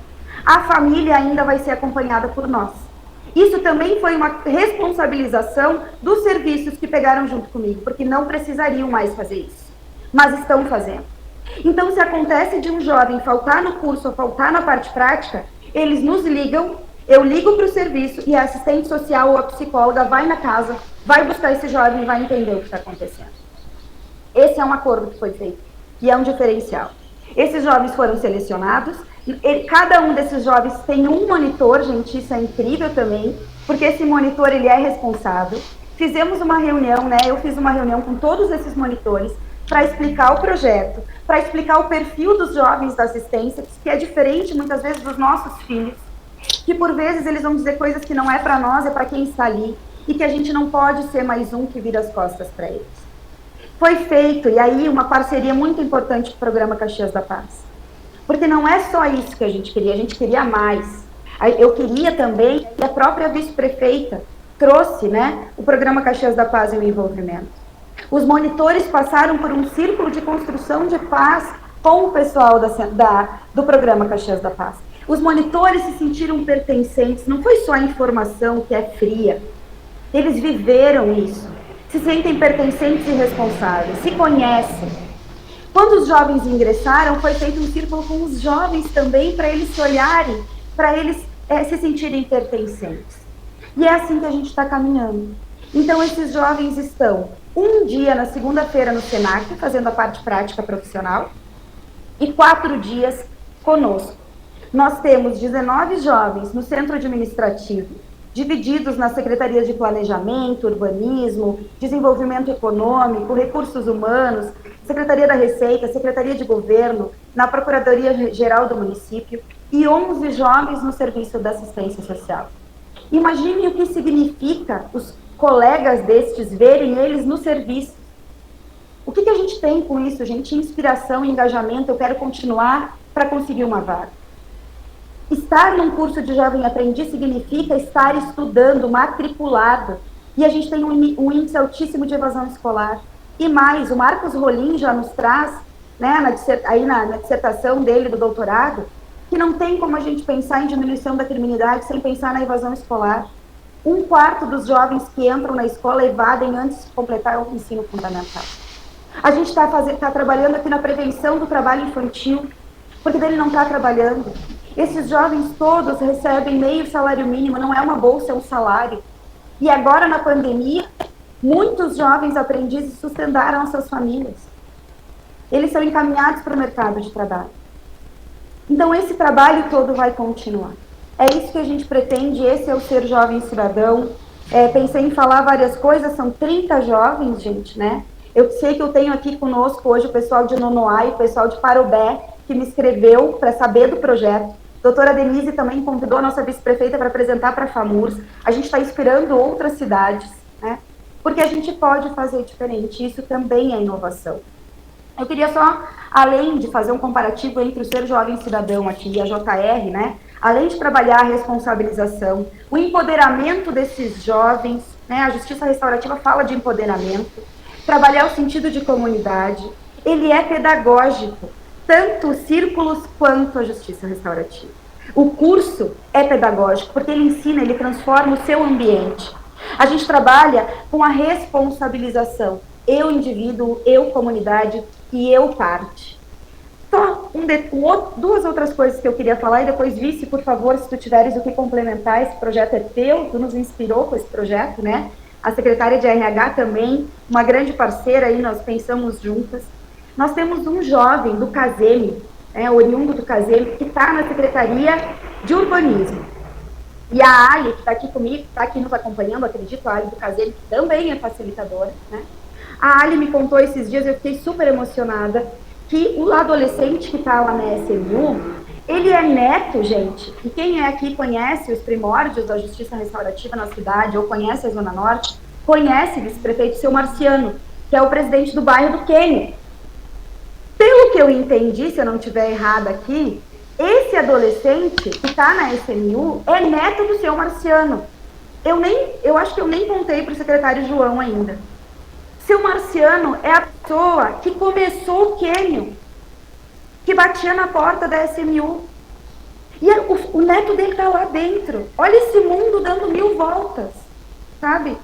a família ainda vai ser acompanhada por nós. Isso também foi uma responsabilização dos serviços que pegaram junto comigo, porque não precisariam mais fazer isso, mas estão fazendo. Então, se acontece de um jovem faltar no curso ou faltar na parte prática, eles nos ligam, eu ligo para o serviço e a assistente social ou a psicóloga vai na casa, vai buscar esse jovem e vai entender o que está acontecendo. Esse é um acordo que foi feito e é um diferencial. Esses jovens foram selecionados, cada um desses jovens tem um monitor, gente, isso é incrível também, porque esse monitor ele é responsável. Fizemos uma reunião, né? Eu fiz uma reunião com todos esses monitores para explicar o projeto, para explicar o perfil dos jovens da assistência, que é diferente muitas vezes dos nossos filhos, que por vezes eles vão dizer coisas que não é para nós, é para quem está ali, e que a gente não pode ser mais um que vira as costas para eles. Foi feito, e aí uma parceria muito importante com o Programa Caxias da Paz. Porque não é só isso que a gente queria mais. Eu queria também que a própria vice-prefeita trouxe, né, o Programa Caxias da Paz e o envolvimento. Os monitores passaram por um círculo de construção de paz com o pessoal do Programa Caxias da Paz. Os monitores se sentiram pertencentes, não foi só a informação que é fria. Eles viveram isso, se sentem pertencentes e responsáveis, se conhecem. Quando os jovens ingressaram, foi feito um círculo com os jovens também, para eles se olharem, para eles se sentirem pertencentes. E é assim que a gente está caminhando. Então, esses jovens estão um dia na segunda-feira no Senac, fazendo a parte prática profissional, e 4 dias conosco. Nós temos 19 jovens no centro administrativo, divididos nas secretarias de planejamento, urbanismo, desenvolvimento econômico, recursos humanos, Secretaria da Receita, Secretaria de Governo, na Procuradoria-Geral do município, e 11 jovens no serviço da assistência social. Imagine o que significa os colegas destes verem eles no serviço. O que a gente tem com isso, gente? Inspiração, engajamento, eu quero continuar para conseguir uma vaga. Estar num curso de jovem aprendiz significa estar estudando, matriculado, e a gente tem um índice altíssimo de evasão escolar. E mais, o Marcos Rolim já nos traz, né, na dissertação dele do doutorado, que não tem como a gente pensar em diminuição da criminalidade sem pensar na evasão escolar. 1/4 dos jovens que entram na escola evadem antes de completar o ensino fundamental. A gente está trabalhando aqui na prevenção do trabalho infantil, porque ele não está trabalhando. Esses jovens todos recebem meio salário mínimo, não é uma bolsa, é um salário. E agora, na pandemia, muitos jovens aprendizes sustentaram as suas famílias. Eles são encaminhados para o mercado de trabalho. Então, esse trabalho todo vai continuar. É isso que a gente pretende, esse é o Ser Jovem Cidadão. Pensei em falar várias coisas, são 30 jovens, gente, né? Eu sei que eu tenho aqui conosco hoje o pessoal de Nonoai, o pessoal de Parobé, que me escreveu para saber do projeto. Doutora Denise também convidou a nossa vice-prefeita para apresentar para a FAMURS. A gente está inspirando outras cidades, né? Porque a gente pode fazer diferente, isso também é inovação. Eu queria só, além de fazer um comparativo entre o Ser Jovem Cidadão aqui e a JR, né? Além de trabalhar a responsabilização, o empoderamento desses jovens, né? A Justiça Restaurativa fala de empoderamento, trabalhar o sentido de comunidade, ele é pedagógico, tanto os círculos quanto a Justiça Restaurativa. O curso é pedagógico, porque ele ensina, ele transforma o seu ambiente. A gente trabalha com a responsabilização, eu indivíduo, eu comunidade e eu parte. Só duas outras coisas que eu queria falar, e depois, Vice, por favor, se tu tiveres o que complementar, esse projeto é teu, tu nos inspirou com esse projeto, né? A secretária de RH também, uma grande parceira aí, nós pensamos juntas. Nós temos um jovem do CASEME, oriundo do CASEME, que está na Secretaria de Urbanismo. E a Ali, que está aqui comigo, está aqui nos acompanhando, acredito, a Ali do Caseiro, que também é facilitadora, né? A Ali me contou esses dias, eu fiquei super emocionada, que o adolescente que está lá na SMU, ele é neto, gente, e quem é aqui conhece os primórdios da justiça restaurativa na cidade, ou conhece a Zona Norte, conhece o vice-prefeito Seu Marciano, que é o presidente do bairro do Quênia. Pelo que eu entendi, se eu não estiver errada aqui, esse adolescente que está na SMU é neto do Seu Marciano. Eu acho que eu nem contei para o secretário João ainda. Seu Marciano é a pessoa que começou o Quênio, que batia na porta da SMU. E o neto dele está lá dentro. Olha esse mundo dando 1000 voltas, sabe?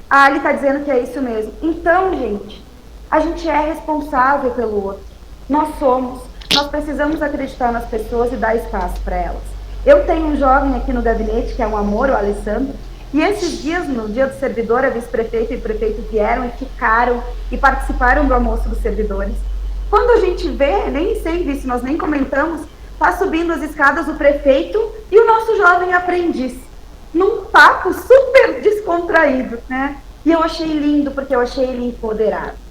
A Ali está dizendo que é isso mesmo. Então, gente, a gente é responsável pelo outro. Nós precisamos acreditar nas pessoas e dar espaço para elas. Eu tenho um jovem aqui no gabinete, que é um amor, o Alessandro, e esses dias, no dia do servidor, a vice-prefeita e o prefeito vieram e ficaram e participaram do almoço dos servidores. Quando a gente vê, nem sei, vice, nós nem comentamos, está subindo as escadas o prefeito e o nosso jovem aprendiz, num papo super descontraído, né? E eu achei lindo, porque eu achei ele empoderado.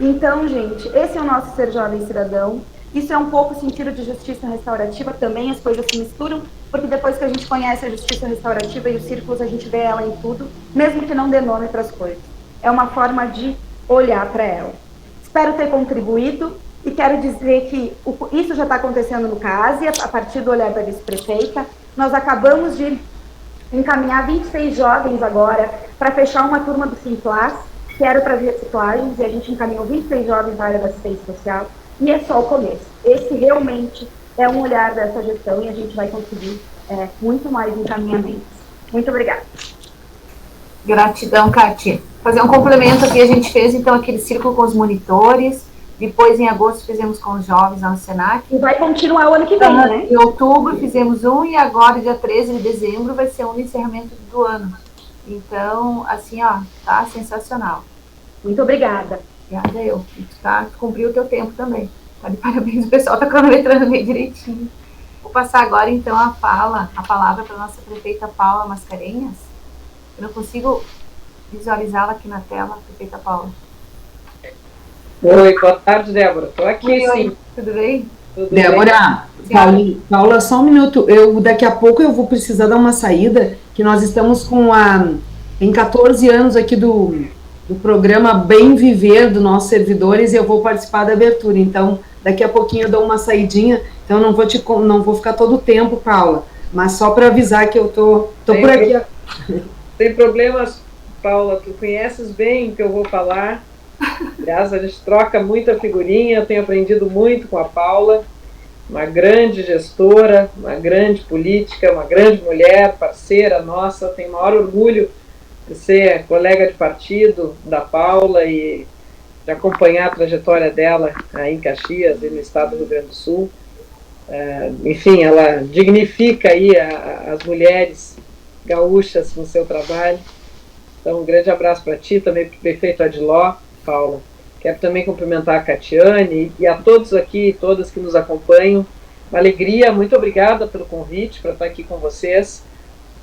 Então, gente, esse é o nosso ser jovem cidadão. Isso é um pouco o sentido de justiça restaurativa, também as coisas se misturam, porque depois que a gente conhece a justiça restaurativa e os círculos, a gente vê ela em tudo, mesmo que não dê nome para as coisas. É uma forma de olhar para ela. Espero ter contribuído e quero dizer que isso já está acontecendo no CASE, a partir do olhar da vice-prefeita. Nós acabamos de encaminhar 26 jovens agora para fechar uma turma do Simplas, que era para as reciclagens, e a gente encaminhou 26 jovens na área da assistência social, e é só o começo. Esse realmente é um olhar dessa gestão e a gente vai conseguir muito mais encaminhamentos. Muito obrigada. Gratidão, Kátia. Fazer um complemento aqui, a gente fez então aquele círculo com os monitores, depois em agosto fizemos com os jovens lá no Senac. E vai continuar o ano que vem, né? Em outubro fizemos um e agora, dia 13 de dezembro, vai ser um no encerramento do ano. Então, assim, ó, tá sensacional. Muito obrigada. Obrigada eu. Tu cumpriu o teu tempo também. Tá de parabéns, o pessoal tá cronometrando bem direitinho. Vou passar agora, então, a palavra para a nossa prefeita Paula Mascarenhas. Eu não consigo visualizá-la aqui na tela, prefeita Paula. Oi, boa tarde, Débora. Estou aqui, Oi, sim. oi. Tudo bem? Tudo Débora, Paula, só um minuto. Daqui a pouco eu vou precisar dar uma saída, que nós estamos tem 14 anos aqui do programa Bem Viver do nossos servidores e eu vou participar da abertura. Então, daqui a pouquinho eu dou uma saidinha. Então, não vou ficar todo o tempo, Paula. Mas só para avisar que eu tô por aqui. Sem problemas, Paula. Tu conheces bem o que eu vou falar. Aliás, a gente troca muita figurinha. Eu tenho aprendido muito com a Paula. Uma grande gestora, uma grande política, uma grande mulher, parceira nossa. Tenho o maior orgulho de ser colega de partido da Paula e de acompanhar a trajetória dela aí em Caxias e no estado do Rio Grande do Sul. Enfim, ela dignifica aí as mulheres gaúchas no seu trabalho. Então, um grande abraço para ti, também para o prefeito Adiló, Paula. Quero também cumprimentar a Catiane e a todos aqui, todas que nos acompanham. Uma alegria, muito obrigada pelo convite para estar aqui com vocês.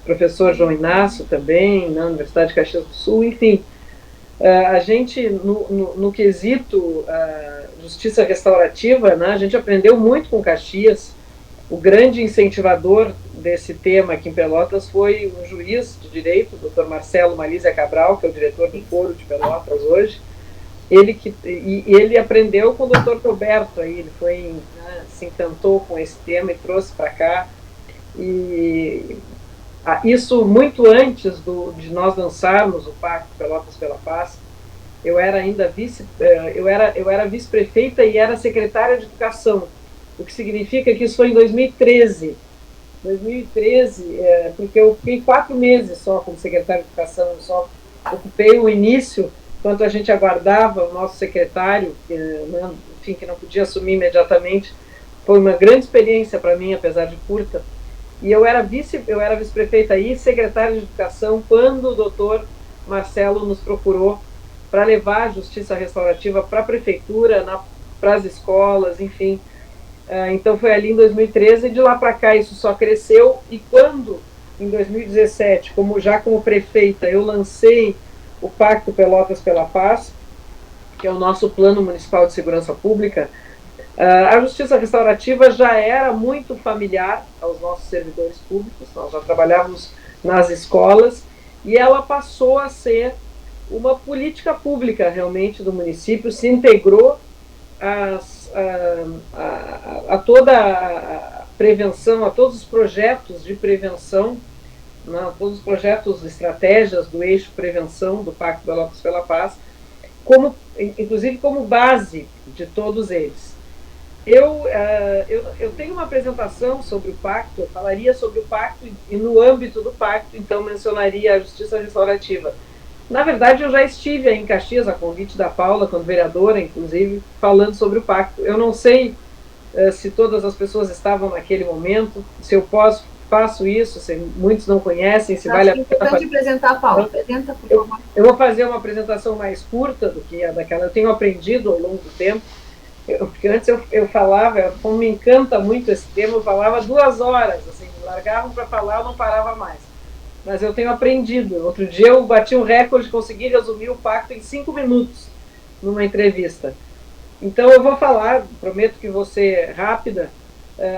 Professor João Inácio também, na Universidade de Caxias do Sul, enfim. A gente, no quesito justiça restaurativa, né, a gente aprendeu muito com Caxias. O grande incentivador desse tema aqui em Pelotas foi um juiz de direito, o Dr. Marcelo Malízia Cabral, que é o diretor do Foro de Pelotas hoje. Ele aprendeu com o Dr. Roberto, aí, ele se encantou com esse tema e trouxe para cá. E isso muito antes de nós lançarmos o Pacto Pelotas pela Paz. Eu era ainda vice-prefeita e era secretária de Educação, o que significa que isso foi em 2013. 2013, porque eu fiquei 4 meses só como secretária de Educação, eu só ocupei o início, enquanto a gente aguardava o nosso secretário, enfim, que não podia assumir imediatamente. Foi uma grande experiência para mim, apesar de curta. E eu era vice-prefeita e secretária de Educação quando o doutor Marcelo nos procurou para levar a justiça restaurativa para a prefeitura, para as escolas, enfim. Então foi ali em 2013 e de lá para cá isso só cresceu. E quando em 2017, como prefeita, eu lancei o Pacto Pelotas pela Paz, que é o nosso Plano Municipal de Segurança Pública. A justiça restaurativa já era muito familiar aos nossos servidores públicos, nós já trabalhávamos nas escolas, e ela passou a ser uma política pública realmente do município, se integrou a toda a prevenção, a todos os projetos de prevenção, todos os projetos, estratégias do eixo prevenção do Pacto Pelotas pela Paz, inclusive como base de todos eles. Eu tenho uma apresentação sobre o pacto, eu falaria sobre o pacto e no âmbito do pacto, então mencionaria a justiça restaurativa. Na verdade, eu já estive aí em Caxias, a convite da Paula, quando vereadora, inclusive, falando sobre o pacto. Eu não sei se todas as pessoas estavam naquele momento, se eu faço isso, se muitos não conhecem, se vale a pena. É importante apresentar, Paula. Apresenta, por favor. Eu vou fazer uma apresentação mais curta do que a daquela. Eu tenho aprendido ao longo do tempo. Porque antes eu falava, como me encanta muito esse tema, eu falava 2 horas, assim, me largavam para falar, eu não parava mais. Mas eu tenho aprendido. Outro dia eu bati um recorde, consegui resumir o pacto em 5 minutos numa entrevista. Então eu vou falar, prometo que vou ser rápida.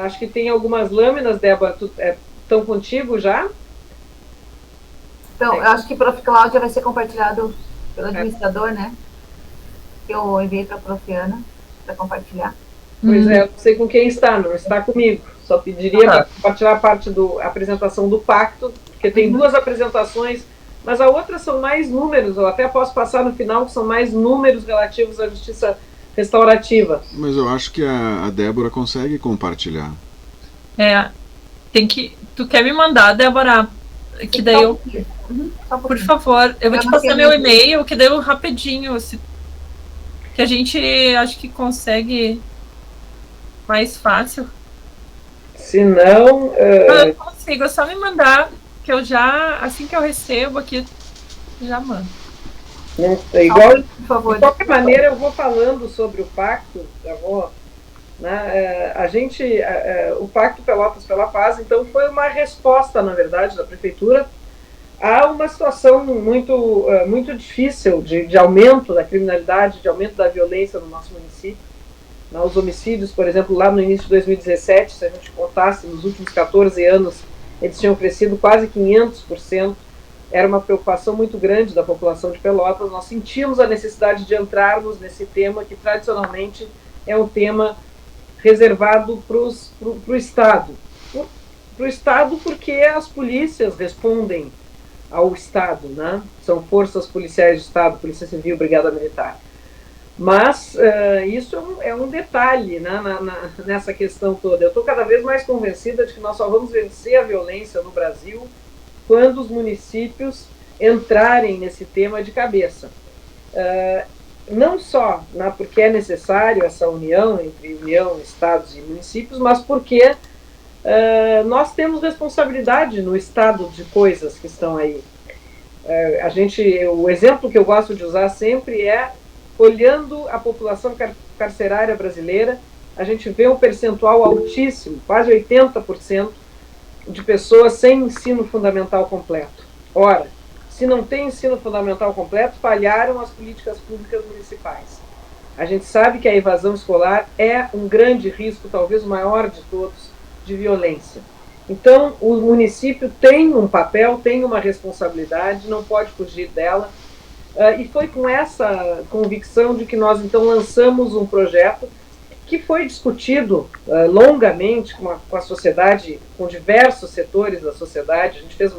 Acho que tem algumas lâminas, Débora, estão contigo já? Então, eu acho que a Prof. Cláudia vai ser compartilhado pelo administrador, né? Eu enviei para a Prof. Ana para compartilhar. Pois é, eu não sei com quem está, não está comigo. Só pediria para compartilhar a parte da apresentação do pacto, porque tem 2 apresentações, mas a outra são mais números, eu até posso passar no final, que são mais números relativos à justiça restaurativa. Mas eu acho que a Débora consegue compartilhar. Tu quer me mandar, Débora? Que daí eu... Por favor, eu vou te passar meu e-mail, que daí eu rapidinho... Que a gente acho que consegue mais fácil. Se não... Eu consigo, é só me mandar, que eu já, assim que eu recebo aqui, já mando. Igual, por favor. De qualquer maneira, eu vou falando sobre o pacto, o Pacto Pelotas pela Paz, então foi uma resposta, na verdade, da Prefeitura há uma situação muito difícil de aumento da criminalidade, de aumento da violência no nosso município. Os homicídios, por exemplo, lá no início de 2017, se a gente contasse, nos últimos 14 anos, eles tinham crescido quase 500%. Era uma preocupação muito grande da população de Pelotas. Nós sentimos a necessidade de entrarmos nesse tema, que tradicionalmente é um tema reservado para o Estado. Para o Estado, porque as polícias respondem ao Estado, né? São forças policiais do Estado, Polícia Civil, Brigada Militar. Mas isso é um detalhe, né, nessa questão toda. Eu estou cada vez mais convencida de que nós só vamos vencer a violência no Brasil quando os municípios entrarem nesse tema de cabeça. Não só porque é necessário essa união entre União, Estados e municípios, mas porque nós temos responsabilidade no estado de coisas que estão aí. O exemplo que eu gosto de usar sempre é, olhando a população carcerária brasileira, a gente vê um percentual altíssimo, quase 80%, de pessoas sem ensino fundamental completo. Ora, se não tem ensino fundamental completo, falharam as políticas públicas municipais. A gente sabe que a evasão escolar é um grande risco, talvez o maior de todos, de violência. Então, o município tem um papel, tem uma responsabilidade, não pode fugir dela. E foi com essa convicção de que nós, então, lançamos um projeto que foi discutido longamente com a sociedade, com diversos setores da sociedade. A gente fez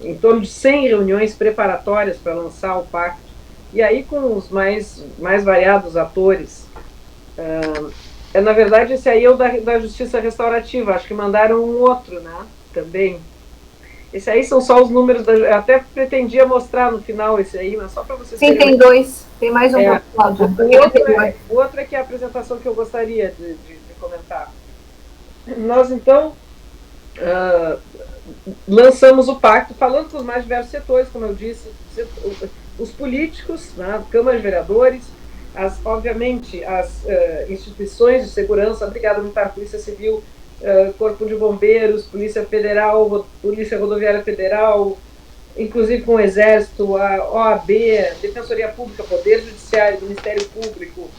em torno de 100 reuniões preparatórias para lançar o pacto, e aí com os mais variados atores. Na verdade, esse aí é o da Justiça Restaurativa, acho que mandaram um outro, né, também. Esse aí são só os números, eu até pretendia mostrar no final esse aí, mas só para vocês terem... Sim, tem 2, tem mais um, Cláudia. O outro é que é a apresentação que eu gostaria de comentar. Nós, então, lançamos o pacto, falando com os mais diversos setores, como eu disse, os políticos, né, Câmara de Vereadores, obviamente, as instituições de segurança, a Brigada Militar, Polícia Civil, Corpo de Bombeiros, Polícia Federal, Polícia Rodoviária Federal, inclusive com o Exército, a OAB, Defensoria Pública, Poder Judiciário, Ministério Público,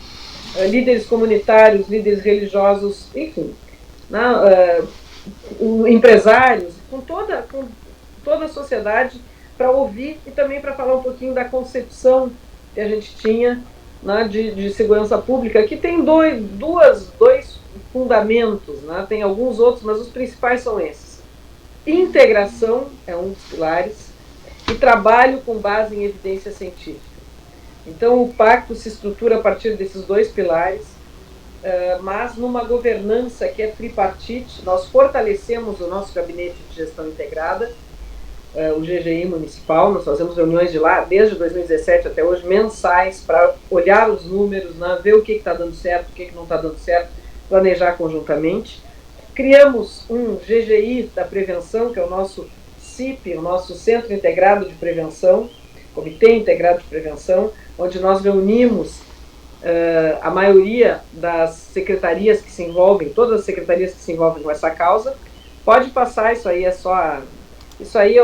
líderes comunitários, líderes religiosos, enfim, né, empresários, com toda a sociedade, para ouvir e também para falar um pouquinho da concepção que a gente tinha, né, de segurança pública, que tem dois fundamentos, né, tem alguns outros, mas os principais são esses. Integração é um dos pilares, e trabalho com base em evidência científica. Então, o pacto se estrutura a partir desses dois pilares, mas numa governança que é tripartite. Nós fortalecemos o nosso gabinete de gestão integrada, o GGI municipal. Nós fazemos reuniões de lá desde 2017 até hoje, mensais, para olhar os números, né, ver o que está dando certo, o que não está dando certo, planejar conjuntamente. Criamos um GGI da prevenção, que é o nosso CIP, o nosso Centro Integrado de Prevenção, Comitê Integrado de Prevenção, onde nós reunimos a maioria das secretarias que se envolvem, todas as secretarias que se envolvem com essa causa. Pode passar, isso aí é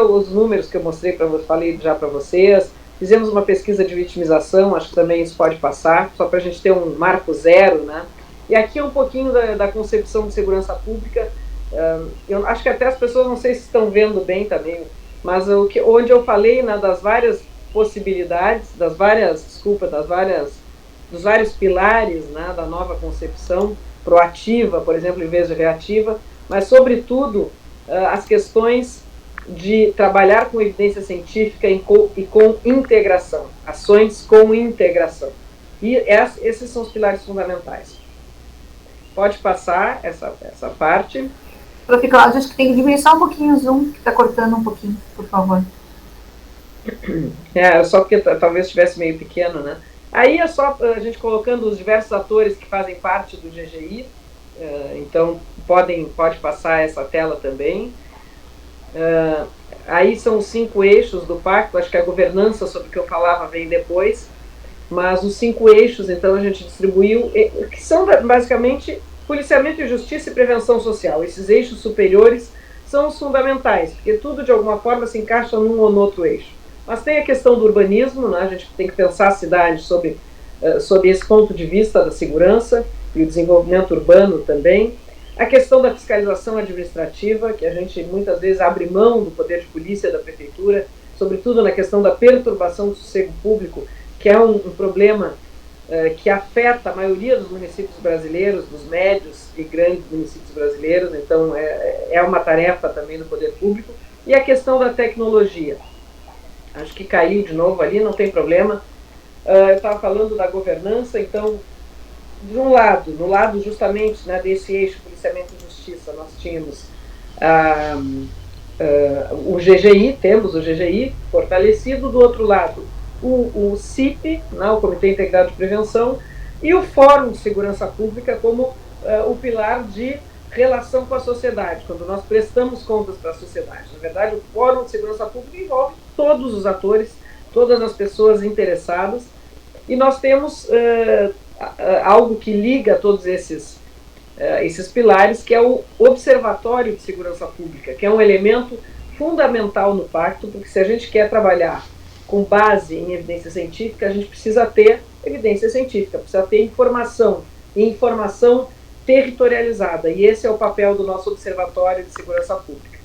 os números que eu mostrei, falei já para vocês. Fizemos uma pesquisa de vitimização, acho que também isso pode passar, só para a gente ter um marco zero, né? E aqui é um pouquinho da concepção de segurança pública. Eu acho que até as pessoas não sei se estão vendo bem também, mas onde eu falei, né, das várias possibilidades, dos vários pilares, né, da nova concepção, proativa, por exemplo, em vez de reativa, mas sobretudo as questões de trabalhar com evidência científica e com integração, ações com integração. E esses são os pilares fundamentais. Pode passar essa parte. Prof. Cláudia, acho que tem que diminuir só um pouquinho o zoom, que está cortando um pouquinho, por favor. Só porque talvez estivesse meio pequeno, né? Aí é só a gente colocando os diversos atores que fazem parte do GGI, então pode passar essa tela também. Aí são os 5 eixos do pacto, acho que a governança sobre o que eu falava vem depois, mas os 5 eixos, então, a gente distribuiu, que são basicamente policiamento e justiça e prevenção social. Esses eixos superiores são os fundamentais, porque tudo de alguma forma se encaixa num ou no outro eixo. Mas tem a questão do urbanismo, né? A gente tem que pensar a cidade sob esse ponto de vista da segurança e o desenvolvimento urbano também. A questão da fiscalização administrativa, que a gente muitas vezes abre mão do poder de polícia da prefeitura, sobretudo na questão da perturbação do sossego público, que é um problema que afeta a maioria dos municípios brasileiros, dos médios e grandes municípios brasileiros, então é uma tarefa também do poder público. E a questão da tecnologia. Acho que caiu de novo ali, não tem problema. Eu estava falando da governança, então, de um lado, no lado justamente, né, desse eixo policiamento e justiça, nós tínhamos o GGI, temos o GGI fortalecido, do outro lado o CIP, né, o Comitê Integrado de Prevenção, e o Fórum de Segurança Pública como o pilar de relação com a sociedade, quando nós prestamos contas para a sociedade. Na verdade, o Fórum de Segurança Pública envolve todos os atores, todas as pessoas interessadas, e nós temos algo que liga todos esses pilares, que é o Observatório de Segurança Pública, que é um elemento fundamental no pacto, porque se a gente quer trabalhar com base em evidência científica, a gente precisa ter evidência científica, precisa ter informação, e informação territorializada, e esse é o papel do nosso Observatório de Segurança Pública.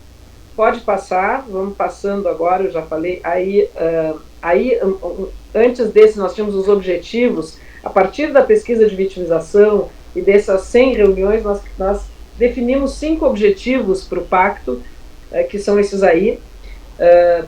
Pode passar, vamos passando agora, eu já falei, antes desse nós tínhamos os objetivos, a partir da pesquisa de vitimização e dessas 100 reuniões, nós definimos 5 objetivos para o pacto, que são esses aí,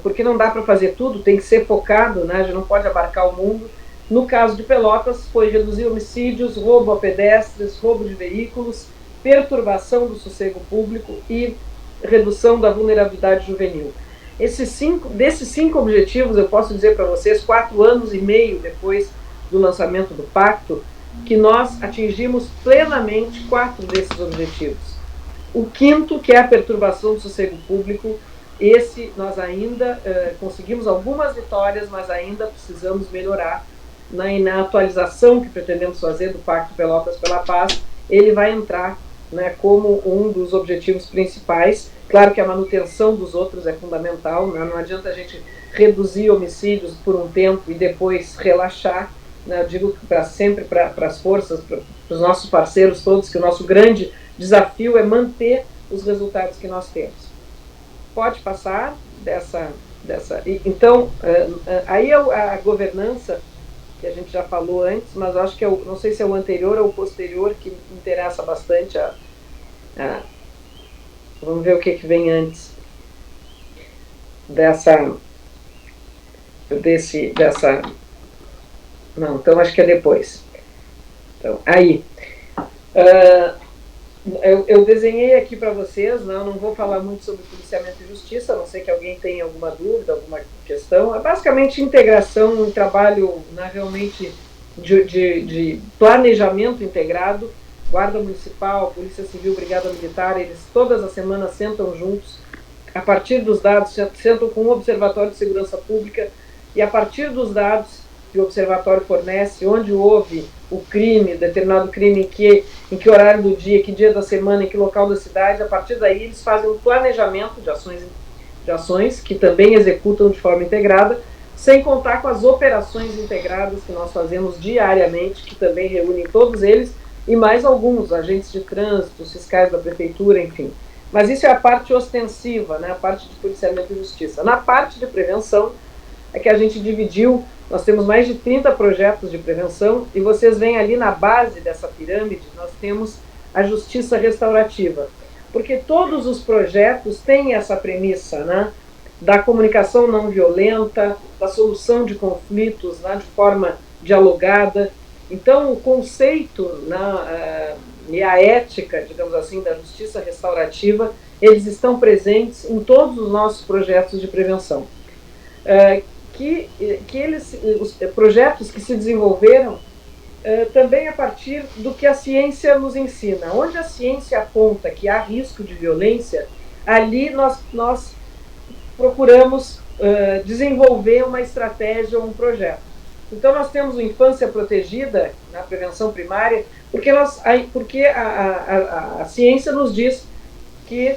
porque não dá para fazer tudo, tem que ser focado, né? A gente não pode abarcar o mundo. No caso de Pelotas, foi reduzir homicídios, roubo a pedestres, roubo de veículos, perturbação do sossego público e redução da vulnerabilidade juvenil. Desses 5 objetivos, eu posso dizer para vocês, 4 anos e meio depois do lançamento do pacto, que nós atingimos plenamente 4 desses objetivos. O 5º, que é a perturbação do sossego público, esse nós ainda conseguimos algumas vitórias, mas ainda precisamos melhorar na atualização que pretendemos fazer do Pacto Pelotas pela Paz. Ele vai entrar né, como um dos objetivos principais. Claro que a manutenção dos outros é fundamental, né? Não adianta a gente reduzir homicídios por um tempo e depois relaxar, né? Eu digo sempre para as forças, para os nossos parceiros todos, que o nosso grande desafio é manter os resultados que nós temos. Pode passar dessa então, aí a governança, que a gente já falou antes, mas acho que não sei se é o anterior ou o posterior que me interessa bastante. Vamos ver o que vem antes dessa. Não, então acho que é depois. Então, aí. Eu desenhei aqui para vocês, não vou falar muito sobre policiamento e justiça, a não ser que alguém tenha alguma dúvida, alguma questão. É basicamente integração, um trabalho, né, realmente de planejamento integrado. Guarda Municipal, Polícia Civil, Brigada Militar, eles todas as semanas sentam juntos, a partir dos dados, sentam com o Observatório de Segurança Pública, e a partir dos dados que o Observatório fornece, onde houve o crime, determinado crime, em que horário do dia, que dia da semana, em que local da cidade, a partir daí eles fazem um planejamento de ações que também executam de forma integrada, sem contar com as operações integradas que nós fazemos diariamente, que também reúnem todos eles, e mais alguns, agentes de trânsito, os fiscais da prefeitura, enfim. Mas isso é a parte ostensiva, né, a parte de policiamento e justiça. Na parte de prevenção, é que a gente dividiu, nós temos mais de 30 projetos de prevenção, e vocês veem ali na base dessa pirâmide, nós temos a justiça restaurativa. Porque todos os projetos têm essa premissa, né, da comunicação não violenta, da solução de conflitos, né, de forma dialogada. Então, o conceito, e a ética, digamos assim, da justiça restaurativa, eles estão presentes em todos os nossos projetos de prevenção. Os projetos que se desenvolveram também a partir do que a ciência nos ensina. Onde a ciência aponta que há risco de violência, ali nós procuramos desenvolver uma estratégia ou um projeto. Então, nós temos o Infância Protegida na prevenção primária, porque a ciência nos diz que,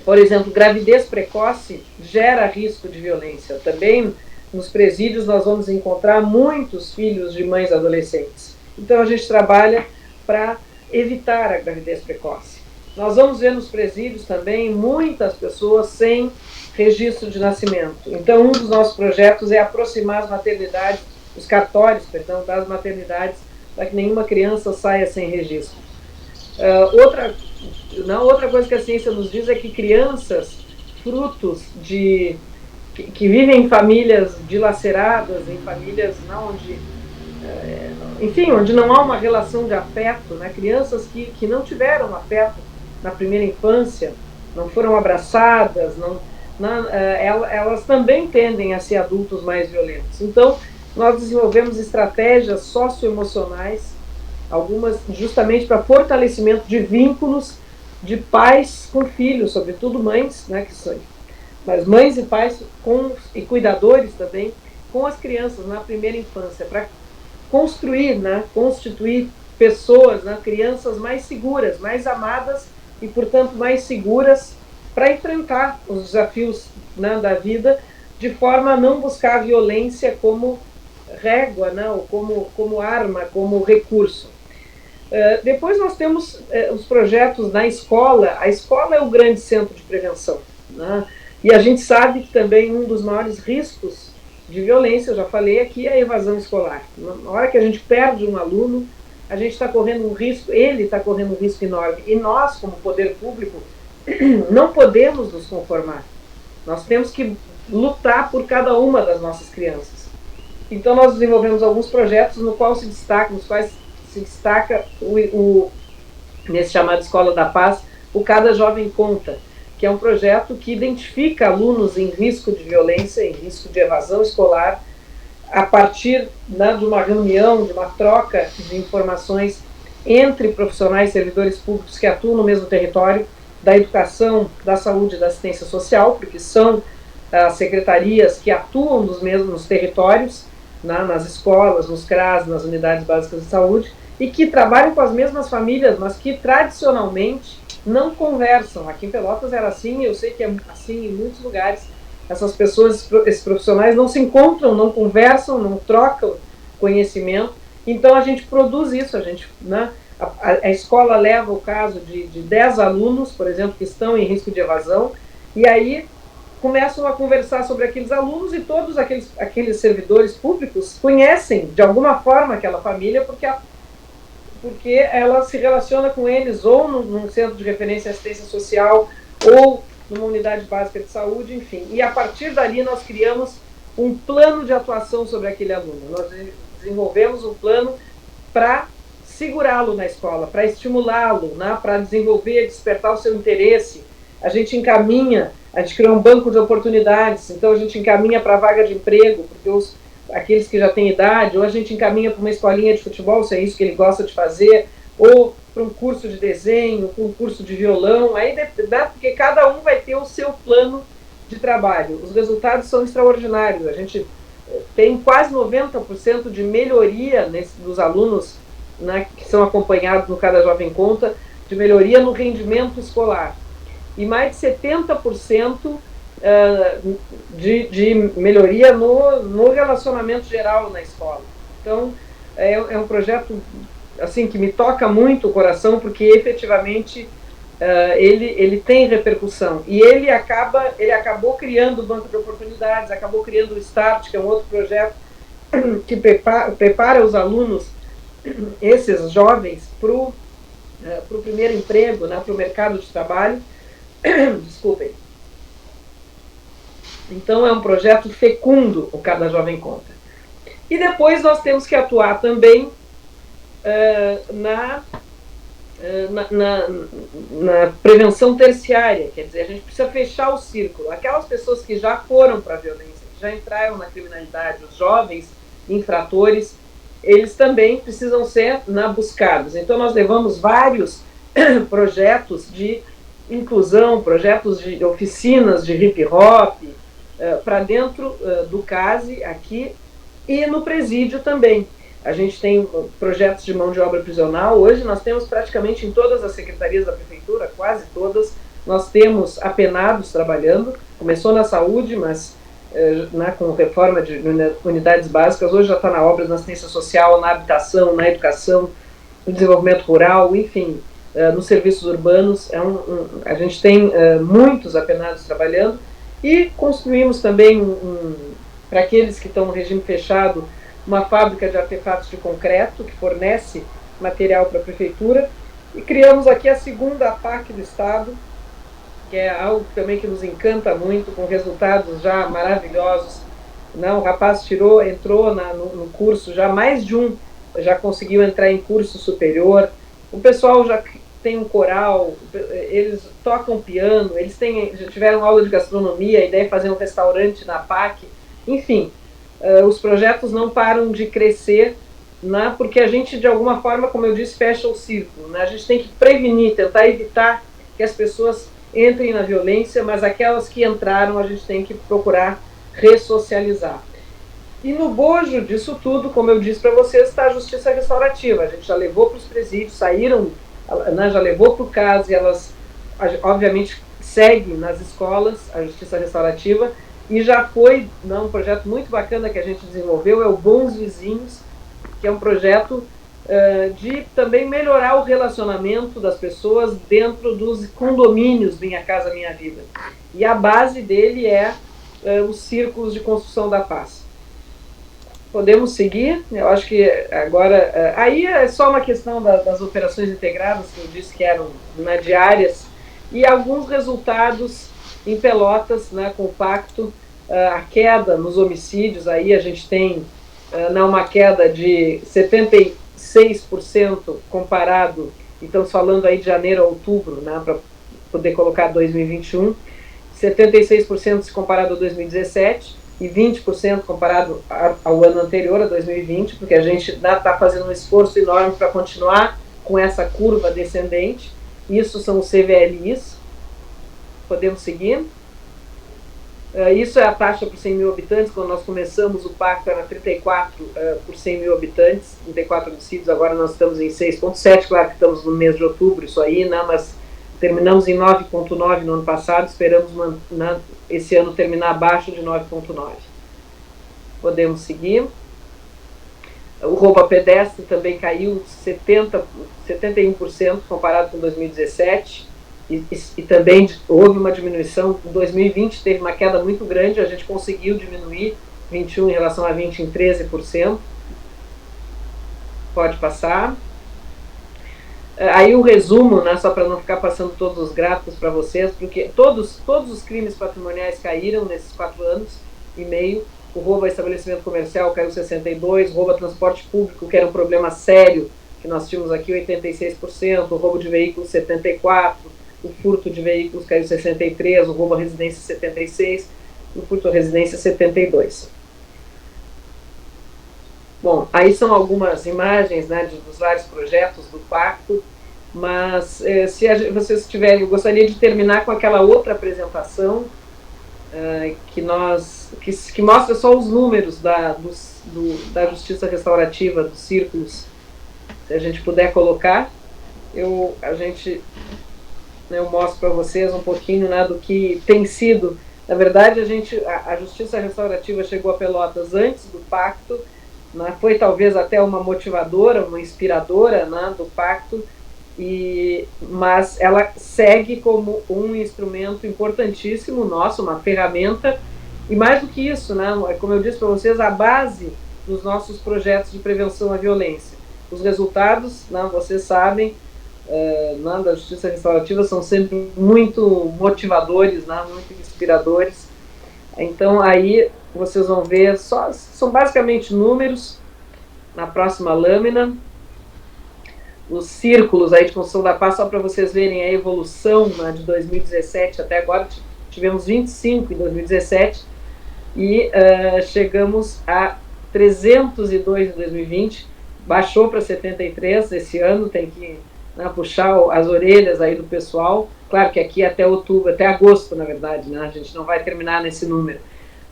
por exemplo, gravidez precoce gera risco de violência. Também nos presídios nós vamos encontrar muitos filhos de mães adolescentes. Então, a gente trabalha para evitar a gravidez precoce. Nós vamos ver nos presídios também muitas pessoas sem registro de nascimento. Então, um dos nossos projetos é aproximar as maternidades, os cartórios, das maternidades, para que nenhuma criança saia sem registro. Outra coisa que a ciência nos diz é que crianças, frutos que vivem em famílias dilaceradas, em famílias onde não há uma relação de afeto, né? Crianças que não tiveram afeto na primeira infância, não foram abraçadas, elas também tendem a ser adultos mais violentos. Então, nós desenvolvemos estratégias socioemocionais, algumas justamente para fortalecimento de vínculos de pais com filhos, sobretudo mães, né, mas mães e pais e cuidadores também, com as crianças na primeira infância, para constituir pessoas, né, crianças mais seguras, mais amadas e, portanto, mais seguras para enfrentar os desafios, né, da vida, de forma a não buscar a violência como régua, né, ou como arma, como recurso. Depois nós temos os projetos na escola. A escola é o grande centro de prevenção, né? E a gente sabe que também um dos maiores riscos de violência, eu já falei aqui, é a evasão escolar. Na hora que a gente perde um aluno, a gente está correndo um risco, ele está correndo um risco enorme. E nós, como poder público, não podemos nos conformar. Nós temos que lutar por cada uma das nossas crianças. Então, nós desenvolvemos alguns projetos nos quais se destaca nesse chamado Escola da Paz, o Cada Jovem Conta, que é um projeto que identifica alunos em risco de violência, em risco de evasão escolar, a partir, né, de uma reunião, de uma troca de informações entre profissionais e servidores públicos que atuam no mesmo território, da educação, da saúde e da assistência social, porque são as secretarias que atuam nos territórios, nas escolas, nos CRAS, nas unidades básicas de saúde, e que trabalham com as mesmas famílias, mas que tradicionalmente não conversam. Aqui em Pelotas era assim, eu sei que é assim em muitos lugares. Essas pessoas, esses profissionais não se encontram, não conversam, não trocam conhecimento. Então a gente produz isso, a gente, né, a escola leva o caso de 10 alunos, por exemplo, que estão em risco de evasão, e aí começam a conversar sobre aqueles alunos, e todos aqueles servidores públicos conhecem de alguma forma aquela família, porque ela se relaciona com eles ou num centro de referência e assistência social, ou numa unidade básica de saúde, enfim. E a partir dali nós criamos um plano de atuação sobre aquele aluno. Nós desenvolvemos um plano para segurá-lo na escola, para estimulá-lo, né, para desenvolver, despertar o seu interesse. A gente criou um banco de oportunidades, então a gente encaminha para vaga de emprego, porque aqueles que já têm idade, ou a gente encaminha para uma escolinha de futebol, se é isso que ele gosta de fazer, ou para um curso de desenho, para um curso de violão, aí, né, porque cada um vai ter o seu plano de trabalho. Os resultados são extraordinários, a gente tem quase 90% de melhoria dos alunos, né, que são acompanhados no Cada Jovem Conta, de melhoria no rendimento escolar. E mais de 70% de melhoria no relacionamento geral na escola. Então, é um projeto assim, que me toca muito o coração, porque efetivamente ele tem repercussão. E ele acabou criando o Banco de Oportunidades, acabou criando o START, que é um outro projeto que prepara os alunos, esses jovens, para o primeiro emprego, né, para o mercado de trabalho. Desculpem. Então é um projeto fecundo o Cada Jovem Conta. E depois nós temos que atuar também na prevenção terciária, quer dizer, a gente precisa fechar o círculo. Aquelas pessoas que já foram para a violência, que já entraram na criminalidade, os jovens infratores, eles também precisam ser buscados. Então nós levamos vários projetos de inclusão, projetos de oficinas de hip hop para dentro do CASE aqui e no presídio também. A gente tem projetos de mão de obra prisional. Hoje nós temos praticamente em todas as secretarias da prefeitura, quase todas, nós temos apenados trabalhando. Começou na saúde, mas com reforma de unidades básicas, hoje já está na obra, na assistência social, na habitação, na educação, no desenvolvimento rural, enfim, nos serviços urbanos. A gente tem muitos apenados trabalhando, e construímos também, para aqueles que estão no regime fechado, uma fábrica de artefatos de concreto que fornece material para a prefeitura, e criamos aqui a segunda PAC do Estado, que é algo também que nos encanta muito, com resultados já maravilhosos. O rapaz entrou no curso, já mais de um já conseguiu entrar em curso superior, o pessoal já tem um coral, eles tocam piano, eles já tiveram aula de gastronomia, a ideia é fazer um restaurante na PAC, enfim. Os projetos não param de crescer, né, porque a gente, de alguma forma, como eu disse, fecha o círculo. Né? A gente tem que prevenir, tentar evitar que as pessoas entrem na violência, mas aquelas que entraram a gente tem que procurar ressocializar. E no bojo disso tudo, como eu disse para vocês, está a justiça restaurativa. A gente já levou para os presídios, saíram, né, já levou para o CASE, elas obviamente seguem nas escolas a justiça restaurativa. E já foi um projeto muito bacana que a gente desenvolveu, é o Bons Vizinhos, que é um projeto de também melhorar o relacionamento das pessoas dentro dos condomínios Minha Casa Minha Vida. E a base dele é os círculos de construção da paz. Podemos seguir? Eu acho que agora... aí é só uma questão das operações integradas, que eu disse que eram diárias, e alguns resultados em Pelotas, né, com o pacto, a queda nos homicídios, aí a gente tem uma queda de 76% comparado, estamos falando aí de janeiro a outubro, né, para poder colocar 2021, 76% se comparado a 2017 e 20% comparado ao ano anterior, a 2020, porque a gente está fazendo um esforço enorme para continuar com essa curva descendente. Isso são os CVLIs. Podemos seguir? Isso é a taxa por 100 mil habitantes. Quando nós começamos o pacto era 34 por 100 mil habitantes, 34 homicídios, agora nós estamos em 6,7, claro que estamos no mês de outubro, isso aí, né, mas terminamos em 9,9 no ano passado, esperamos esse ano terminar abaixo de 9,9. Podemos seguir. O roubo a pedestre também caiu 71% comparado com 2017. E também houve uma diminuição. Em 2020 teve uma queda muito grande, a gente conseguiu diminuir 21 em relação a 20 em 13%. Pode passar. Aí o resumo, né, só para não ficar passando todos os gráficos para vocês, porque todos os crimes patrimoniais caíram nesses 4 anos e meio. O roubo a estabelecimento comercial caiu 62%, o roubo a transporte público, que era um problema sério, que nós tínhamos aqui 86%, o roubo de veículos 74%, o furto de veículos caiu 63%, o roubo à residência 76%, o furto à residência 72%. Bom, aí são algumas imagens, né, dos vários projetos do pacto, mas se vocês tiverem, eu gostaria de terminar com aquela outra apresentação que mostra só os números da justiça restaurativa, dos círculos. Se a gente puder colocar, eu mostro para vocês um pouquinho, né, do que tem sido. Na verdade, a justiça restaurativa chegou a Pelotas antes do pacto, né, foi talvez até uma motivadora, uma inspiradora, né, do pacto, mas ela segue como um instrumento importantíssimo nosso, uma ferramenta, e mais do que isso, né, como eu disse para vocês, a base dos nossos projetos de prevenção à violência. Os resultados, né, vocês sabem, da justiça restaurativa são sempre muito motivadores, né, muito inspiradores. Então aí vocês vão ver, são basicamente números. Na próxima lâmina, os círculos aí de construção da paz, só para vocês verem a evolução, né, de 2017 até agora. Tivemos 25 em 2017 e chegamos a 302 em 2020, baixou para 73 esse ano, tem que, né, puxar as orelhas aí do pessoal. Claro que aqui até outubro, até agosto, na verdade, né, a gente não vai terminar nesse número,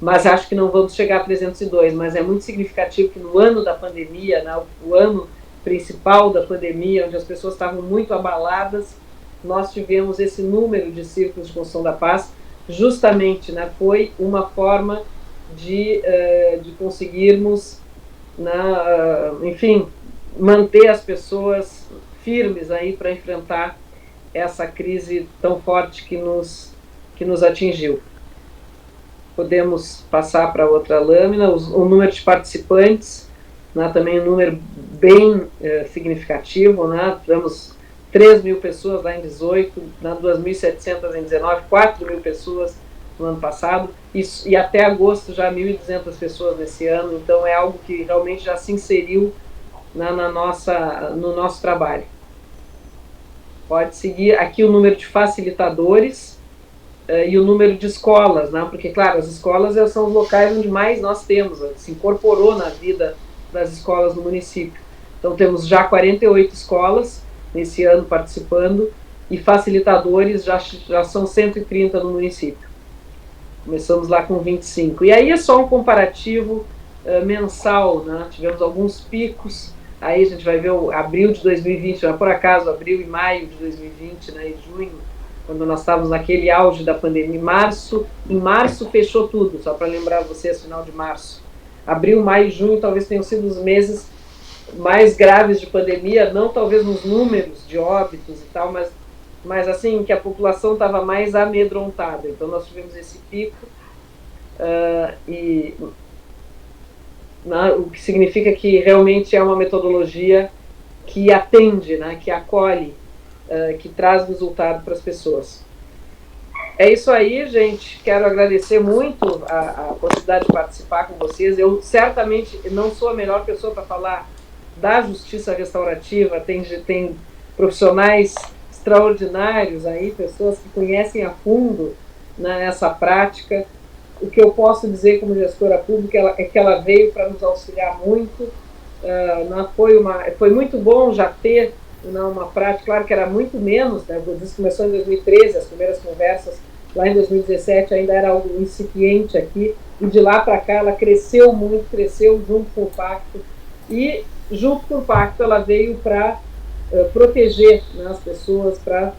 mas acho que não vamos chegar a 302, mas é muito significativo que no ano da pandemia, né, o ano principal da pandemia, onde as pessoas estavam muito abaladas, nós tivemos esse número de círculos de construção da paz, justamente, né, foi uma forma de conseguirmos, enfim, manter as pessoas firmes aí para enfrentar essa crise tão forte que nos atingiu. Podemos passar para outra lâmina. O número de participantes, né, também um número bem significativo, né? Tivemos 3 mil pessoas lá em 18, 2.700 em 19, 4 mil pessoas no ano passado, e até agosto já 1.200 pessoas nesse ano. Então é algo que realmente já se inseriu, né, no nosso trabalho. Pode seguir aqui o número de facilitadores e o número de escolas, né? Porque, claro, as escolas são os locais onde mais nós temos, se incorporou na vida das escolas no município. Então temos já 48 escolas nesse ano participando, e facilitadores já são 130 no município. Começamos lá com 25. E aí é só um comparativo mensal, né? Tivemos alguns picos. Aí a gente vai ver o abril de 2020, não é por acaso, abril e maio de 2020, né, e junho, quando nós estávamos naquele auge da pandemia. Em março fechou tudo, só para lembrar vocês, final de março. Abril, maio e junho talvez tenham sido os meses mais graves de pandemia, não talvez nos números de óbitos e tal, mas assim, que a população estava mais amedrontada. Então nós tivemos esse pico, o que significa que realmente é uma metodologia que atende, né, que acolhe, que traz resultado para as pessoas. É isso aí, gente. Quero agradecer muito a possibilidade de participar com vocês. Eu certamente não sou a melhor pessoa para falar da justiça restaurativa, tem profissionais extraordinários aí, pessoas que conhecem a fundo, né, essa prática. O que eu posso dizer como gestora pública é que ela veio para nos auxiliar muito. Foi muito bom já ter, uma prática, claro que era muito menos, né, isso começou em 2013, as primeiras conversas lá em 2017 ainda era algo incipiente aqui, e de lá para cá ela cresceu muito, cresceu junto com o Pacto, e junto com o Pacto ela veio para proteger, né, as pessoas, para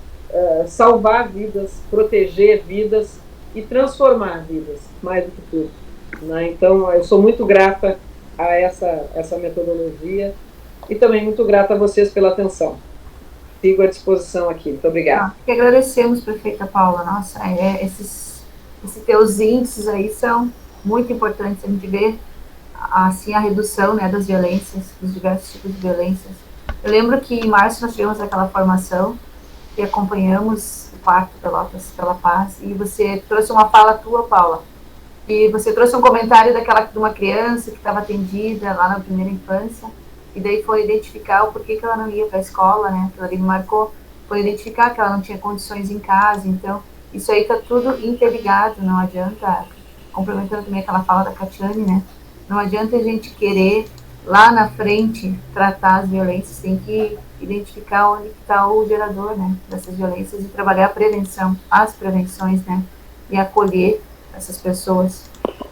salvar vidas, proteger vidas e transformar vidas, mais do que tudo, né? Então eu sou muito grata a essa metodologia e também muito grata a vocês pela atenção. Sigo à disposição aqui. Muito obrigada. Que agradecemos, prefeita Paula. Nossa, esses teus índices aí são muito importantes. A gente vê assim, a redução, né, das violências, dos diversos tipos de violências. Eu lembro que em março nós tivemos aquela formação e acompanhamos o Pacto Pelotas pela Paz, e você trouxe uma fala tua, Paula, e você trouxe um comentário de uma criança que estava atendida lá na primeira infância, e daí foi identificar o porquê que ela não ia para a escola, né? Aquilo ali me marcou, foi identificar que ela não tinha condições em casa. Então isso aí está tudo interligado, não adianta, complementando também aquela fala da Catiane, né? Não adianta a gente querer lá na frente tratar as violências, tem que identificar onde está o gerador, né, dessas violências, e trabalhar a prevenção, as prevenções, né, e acolher essas pessoas.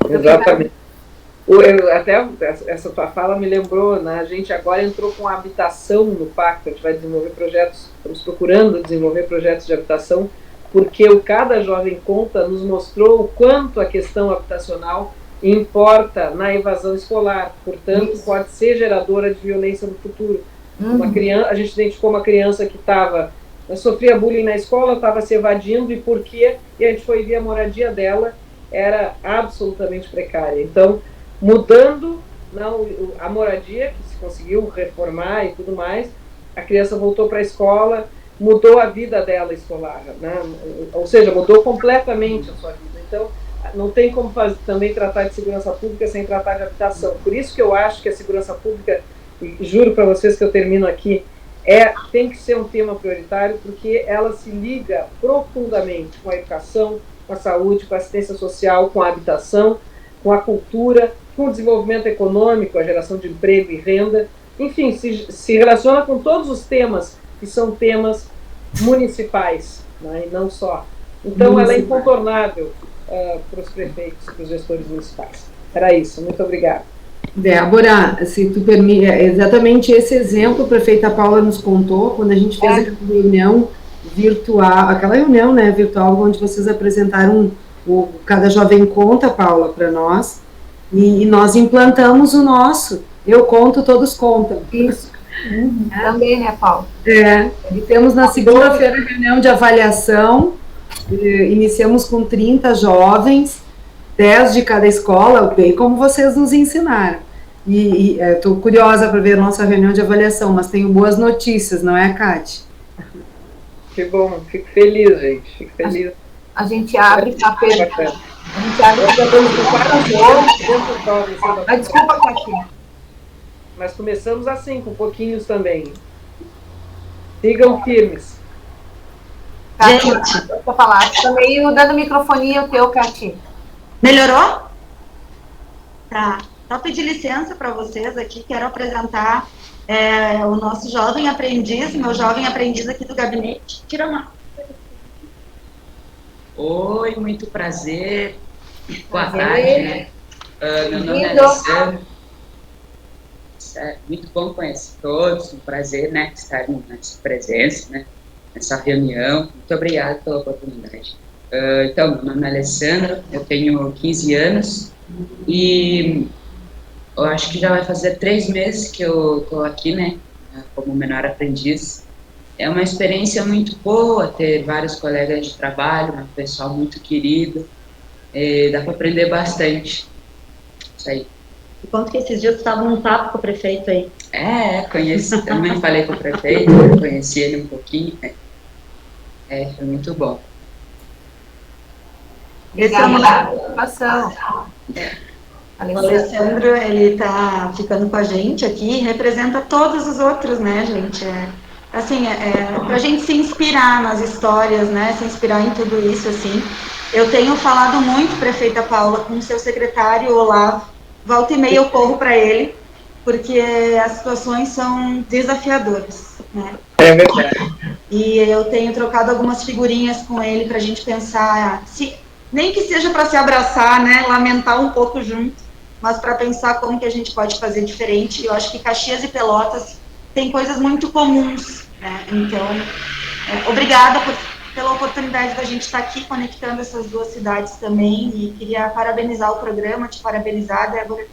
Exatamente. Até essa tua fala me lembrou, né, a gente agora entrou com a habitação no Pacto, a gente vai desenvolver projetos, estamos procurando desenvolver projetos de habitação, porque o Cada Jovem Conta nos mostrou o quanto a questão habitacional importa na evasão escolar, portanto, pode ser geradora de violência no futuro. Uma criança, a gente identificou uma criança que sofria bullying na escola, estava se evadindo, e por quê? E a gente foi ver a moradia dela, era absolutamente precária. Então, mudando a moradia, que se conseguiu reformar e tudo mais, a criança voltou para a escola, mudou a vida dela escolar, né? Ou seja, mudou completamente a sua vida. Então, não tem como também tratar de segurança pública sem tratar de habitação. Por isso que eu acho que a segurança pública, e juro para vocês que eu termino aqui, tem que ser um tema prioritário, porque ela se liga profundamente com a educação, com a saúde, com a assistência social, com a habitação, com a cultura, com o desenvolvimento econômico, a geração de emprego e renda. Enfim, se relaciona com todos os temas que são temas municipais, né, e não só. Então, ela é incontornável para os prefeitos, para os gestores municipais. Era isso, muito obrigada. Débora, se tu permite, exatamente esse exemplo a prefeita Paula nos contou, quando a gente fez aquela reunião virtual, né, virtual, onde vocês apresentaram o Cada Jovem Conta, Paula, para nós, e nós implantamos o nosso, Eu Conto, Todos Contam. Isso. Também, né, Paula? E temos na segunda-feira reunião de avaliação, iniciamos com 30 jovens, 10 de cada escola, bem como vocês nos ensinaram. E estou curiosa para ver a nossa reunião de avaliação, mas tenho boas notícias, não é, Cátia? Que bom, fico feliz, gente, fico feliz. A gente abre a pergunta. A gente abre a desculpa, Cátia. Mas começamos assim, com pouquinhos também. Sigam firmes. Gente, para falar. Também dando microfonia o teu, Cátia. Melhorou? Tá. Só pedir licença para vocês aqui, quero apresentar o nosso jovem aprendiz, meu jovem aprendiz aqui do gabinete. Tira a mão. Oi, muito prazer. Boa tarde, né? Meu nome é Alessandro. Muito bom conhecer todos, um prazer, né, estar nessa presença, né, nessa reunião. Muito obrigado pela oportunidade. Então, meu nome é Alessandro, eu tenho 15 anos e eu acho que já vai fazer 3 meses que eu estou aqui, né, como menor aprendiz. É uma experiência muito boa ter vários colegas de trabalho, um pessoal muito querido, dá para aprender bastante. Isso aí. E quanto que esses dias tu estava num papo com o prefeito aí? Conheci, também falei com o prefeito, conheci ele um pouquinho, foi muito bom. Esse é uma participação. O Alessandro, ele tá ficando com a gente aqui, representa todos os outros, né, gente? Assim, pra gente se inspirar nas histórias, né, se inspirar em tudo isso, assim. Eu tenho falado muito, prefeita Paula, com o seu secretário, Olavo, volta e meia eu corro para ele, porque as situações são desafiadoras, né? É verdade. e eu tenho trocado algumas figurinhas com ele para a gente pensar, nem que seja para se abraçar, né, lamentar um pouco junto, mas para pensar como que a gente pode fazer diferente. Eu acho que Caxias e Pelotas têm coisas muito comuns, né? Então, obrigada pela oportunidade da gente estar aqui conectando essas duas cidades também, e queria parabenizar o programa, te parabenizar, Débora,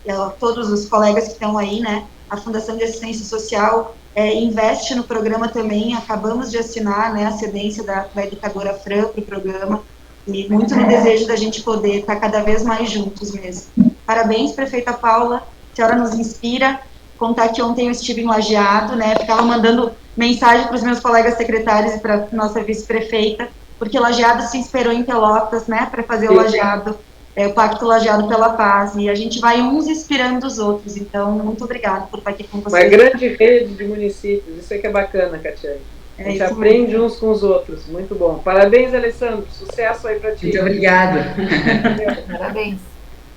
e a todos os colegas que estão aí, né? A Fundação de Assistência Social investe no programa também, acabamos de assinar, né, a cedência da educadora Fran para o programa, e muito no desejo da gente poder estar cada vez mais juntos mesmo. Parabéns, prefeita Paula, a senhora nos inspira. Contar que ontem eu estive em Lajeado, né, ficava mandando mensagem para os meus colegas secretários e para nossa vice-prefeita, porque Lajeado se inspirou em Pelotas, né, para fazer o Lajeado, o Pacto Lajeado pela Paz, e a gente vai uns inspirando os outros. Então, muito obrigada por estar aqui com vocês. Uma grande rede de municípios, isso é que é bacana, Catiane. A gente aprende uns com os outros, muito bom. Parabéns, Alessandro, sucesso aí para ti. Muito obrigado. Parabéns.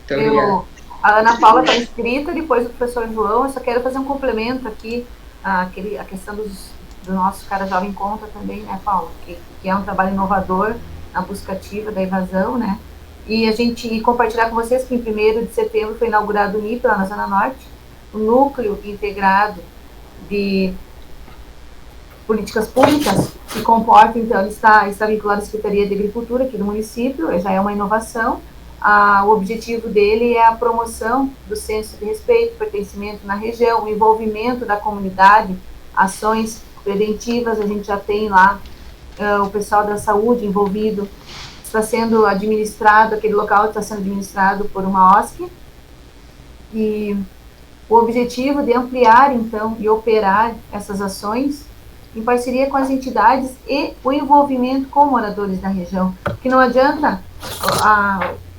Muito obrigado. A Ana Paula está inscrita, depois o professor João. Eu só quero fazer um complemento aqui, a questão do nosso Cara Jovem Conta também, né, Paula? Que é um trabalho inovador na busca ativa da evasão, né? E compartilhar com vocês que em 1º de setembro foi inaugurado o NIP lá na Zona Norte, o Núcleo Integrado de Políticas Públicas, que comporta, então, ele está vinculado à Secretaria de Agricultura aqui do município, já é uma inovação. O objetivo dele é a promoção do senso de respeito, pertencimento na região, o envolvimento da comunidade, ações preventivas. A gente já tem lá o pessoal da saúde envolvido, está sendo administrado, aquele local está sendo administrado por uma OSC, e o objetivo de ampliar, então, e operar essas ações em parceria com as entidades e o envolvimento com moradores da região, que não adianta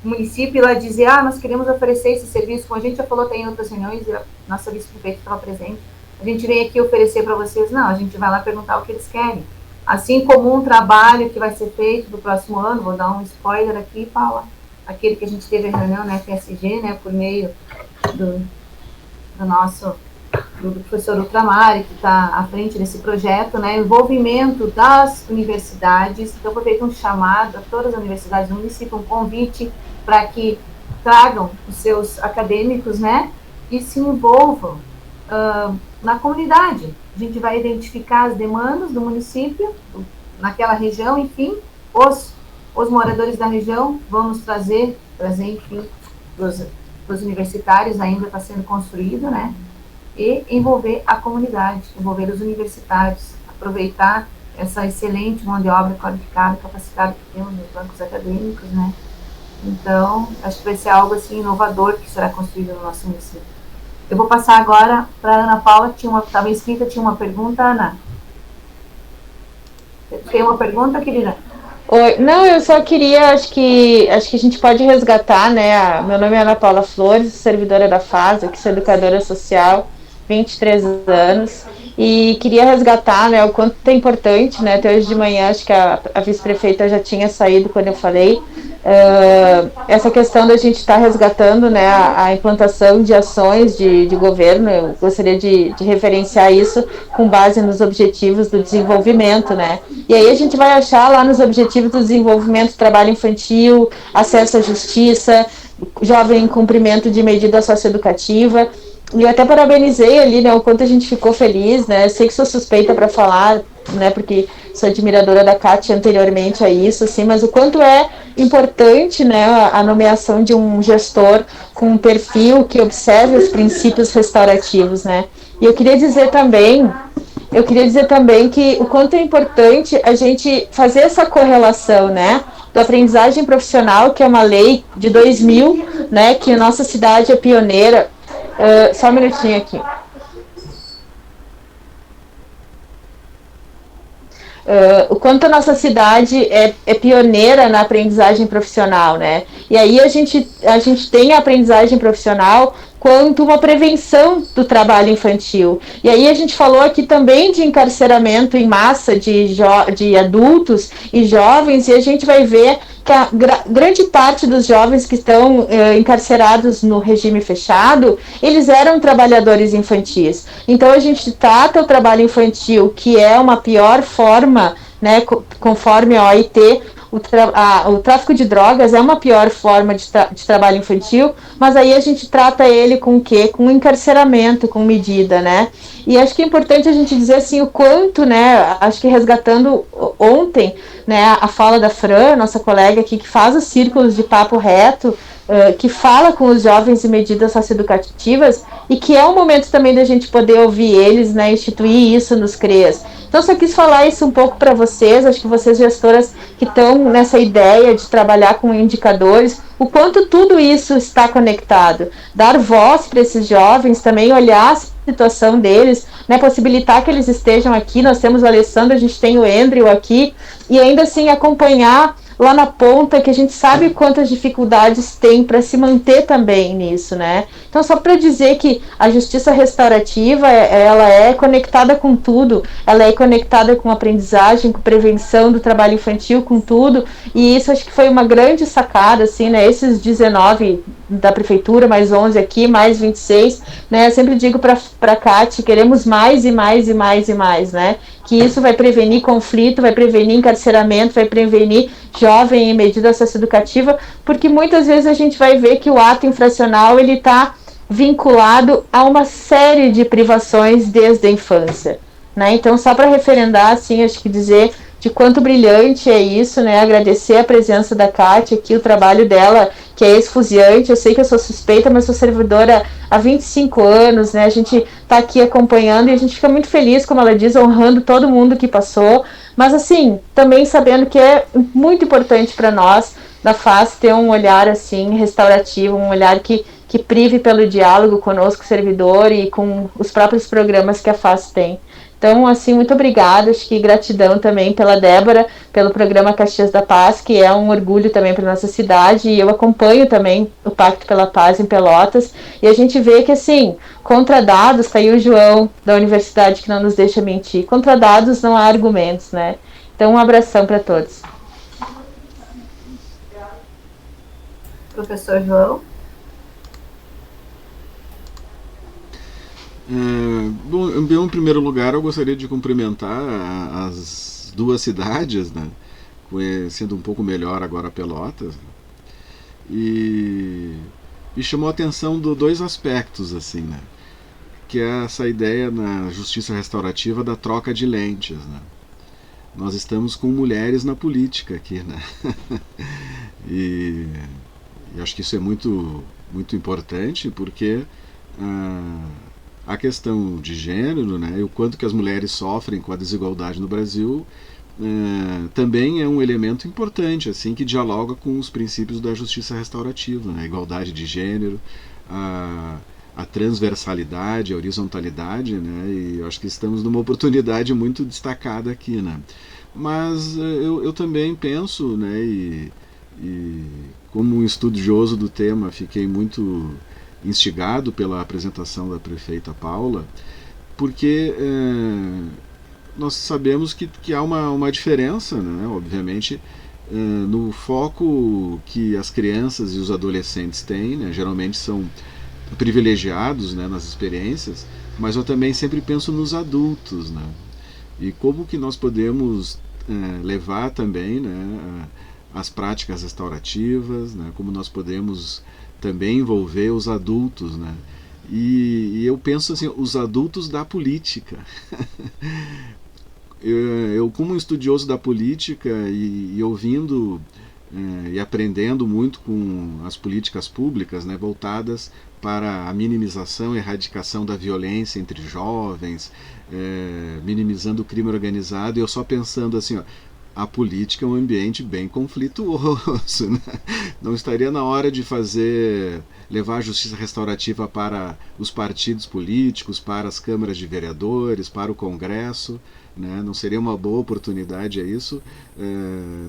o município lá dizer, nós queremos oferecer esse serviço, como a gente já falou até em outras reuniões, e a nossa vice-prefeita estava presente, a gente vem aqui oferecer para vocês, não, a gente vai lá perguntar o que eles querem. Assim como um trabalho que vai ser feito do próximo ano, vou dar um spoiler aqui, Paula, aquele que a gente teve a reunião na FSG, né, por meio do professor Ultramar, que está à frente desse projeto, né, envolvimento das universidades. Então, foi feito um chamado a todas as universidades do município, um convite para que tragam os seus acadêmicos, né, e se envolvam na comunidade. A gente vai identificar as demandas do município, naquela região, enfim, os moradores da região vão nos trazer enfim, dos universitários, ainda está sendo construído, né, e envolver a comunidade, envolver os universitários, aproveitar essa excelente mão de obra qualificada, capacitada que temos nos bancos acadêmicos, né. Então, acho que vai ser algo assim inovador que será construído no nosso município. Eu vou passar agora para a Ana Paula, que estava inscrita, tinha uma pergunta, Ana. Tem uma pergunta, querida? Oi, não, eu só queria, acho que a gente pode resgatar, né, meu nome é Ana Paula Flores, servidora da FAS, aqui sou educadora social, 23 anos, e queria resgatar, né, o quanto é importante, né, até hoje de manhã, acho que a vice-prefeita já tinha saído quando eu falei, essa questão da gente estar resgatando, né, a implantação de ações de governo. Eu gostaria de referenciar isso com base nos objetivos do desenvolvimento, né, e aí a gente vai achar lá nos objetivos do desenvolvimento trabalho infantil, acesso à justiça, jovem em cumprimento de medida socioeducativa. E eu até parabenizei ali, né, o quanto a gente ficou feliz, né, sei que sou suspeita para falar, né, porque sou admiradora da Kátia anteriormente a isso, assim, mas o quanto é importante, né, a nomeação de um gestor com um perfil que observe os princípios restaurativos, né. E eu queria dizer também que o quanto é importante a gente fazer essa correlação, né, da aprendizagem profissional, que é uma lei de 2000, né, que a nossa cidade é pioneira. Só um minutinho aqui. O quanto a nossa cidade é pioneira na aprendizagem profissional, né? E aí a gente tem a aprendizagem profissional quanto uma prevenção do trabalho infantil. E aí a gente falou aqui também de encarceramento em massa de adultos e jovens, e a gente vai ver que a grande parte dos jovens que estão encarcerados no regime fechado, eles eram trabalhadores infantis. Então a gente trata o trabalho infantil, que é uma pior forma, né, conforme a OIT, o tráfico de drogas é uma pior forma de trabalho infantil, mas aí a gente trata ele com o quê? Com encarceramento, com medida, né? E acho que é importante a gente dizer assim o quanto, né, acho que resgatando ontem, né, a fala da Fran, nossa colega aqui, que faz os círculos de papo reto, que fala com os jovens em medidas socioeducativas, e que é um momento também da gente poder ouvir eles, né, instituir isso nos CREAS. Então, só quis falar isso um pouco para vocês, acho que vocês gestoras que estão nessa ideia de trabalhar com indicadores, o quanto tudo isso está conectado. Dar voz para esses jovens, também olhar a situação deles, né, possibilitar que eles estejam aqui. Nós temos o Alessandro, a gente tem o Andrew aqui, e ainda assim acompanhar lá na ponta, que a gente sabe quantas dificuldades tem para se manter também nisso, né? Então, só para dizer que a justiça restaurativa, ela é conectada com tudo, ela é conectada com aprendizagem, com prevenção do trabalho infantil, com tudo, e isso acho que foi uma grande sacada, assim, né? Esses 19 da prefeitura, mais 11 aqui, mais 26, né? Eu sempre digo para a Cate, queremos mais e mais e mais e mais, né? Que isso vai prevenir conflito, vai prevenir encarceramento, vai prevenir jovem em medida socioeducativa, porque muitas vezes a gente vai ver que o ato infracional ele está vinculado a uma série de privações desde a infância, né? Então, só para referendar, assim, acho que dizer de quanto brilhante é isso, né? Agradecer a presença da Kátia aqui, o trabalho dela, que é esfuziante. Eu sei que eu sou suspeita, mas sou servidora há 25 anos, né? A gente está aqui acompanhando e a gente fica muito feliz, como ela diz, honrando todo mundo que passou, mas assim, também sabendo que é muito importante para nós, da FAS, ter um olhar assim, restaurativo, um olhar que prive pelo diálogo conosco, servidor, e com os próprios programas que a FAS tem. Então, assim, muito obrigada, acho que gratidão também pela Débora, pelo programa Caxias da Paz, que é um orgulho também para nossa cidade, e eu acompanho também o Pacto pela Paz em Pelotas, e a gente vê que, assim, contra dados, tá aí o João da universidade que não nos deixa mentir, contra dados não há argumentos, né? Então, um abração para todos. Professor João. Bom, em primeiro lugar, eu gostaria de cumprimentar as duas cidades, né, conhecendo um pouco melhor agora Pelotas, e me chamou a atenção dois aspectos, assim, né, que é essa ideia na justiça restaurativa da troca de lentes, né. Nós estamos com mulheres na política aqui, né, e acho que isso é muito, muito importante, porque a questão de gênero, né, e o quanto que as mulheres sofrem com a desigualdade no Brasil, também é um elemento importante, assim, que dialoga com os princípios da justiça restaurativa, né, a igualdade de gênero, a transversalidade, a horizontalidade, né, e eu acho que estamos numa oportunidade muito destacada aqui, né. Mas eu também penso, né, e como um estudioso do tema, fiquei muito instigado pela apresentação da prefeita Paula, porque nós sabemos que há uma diferença, né, obviamente, no foco que as crianças e os adolescentes têm, né, geralmente são privilegiados, né, nas experiências, mas eu também sempre penso nos adultos, né, e como que nós podemos levar também, né, as práticas restaurativas, né, como nós podemos também envolver os adultos, né? E eu penso assim, os adultos da política. eu como um estudioso da política e ouvindo e aprendendo muito com as políticas públicas, né, voltadas para a minimização e erradicação da violência entre jovens, minimizando o crime organizado, e eu só pensando assim, ó, a política é um ambiente bem conflituoso, né? Não estaria na hora de levar a justiça restaurativa para os partidos políticos, para as câmaras de vereadores, para o Congresso, né? Não seria uma boa oportunidade a isso?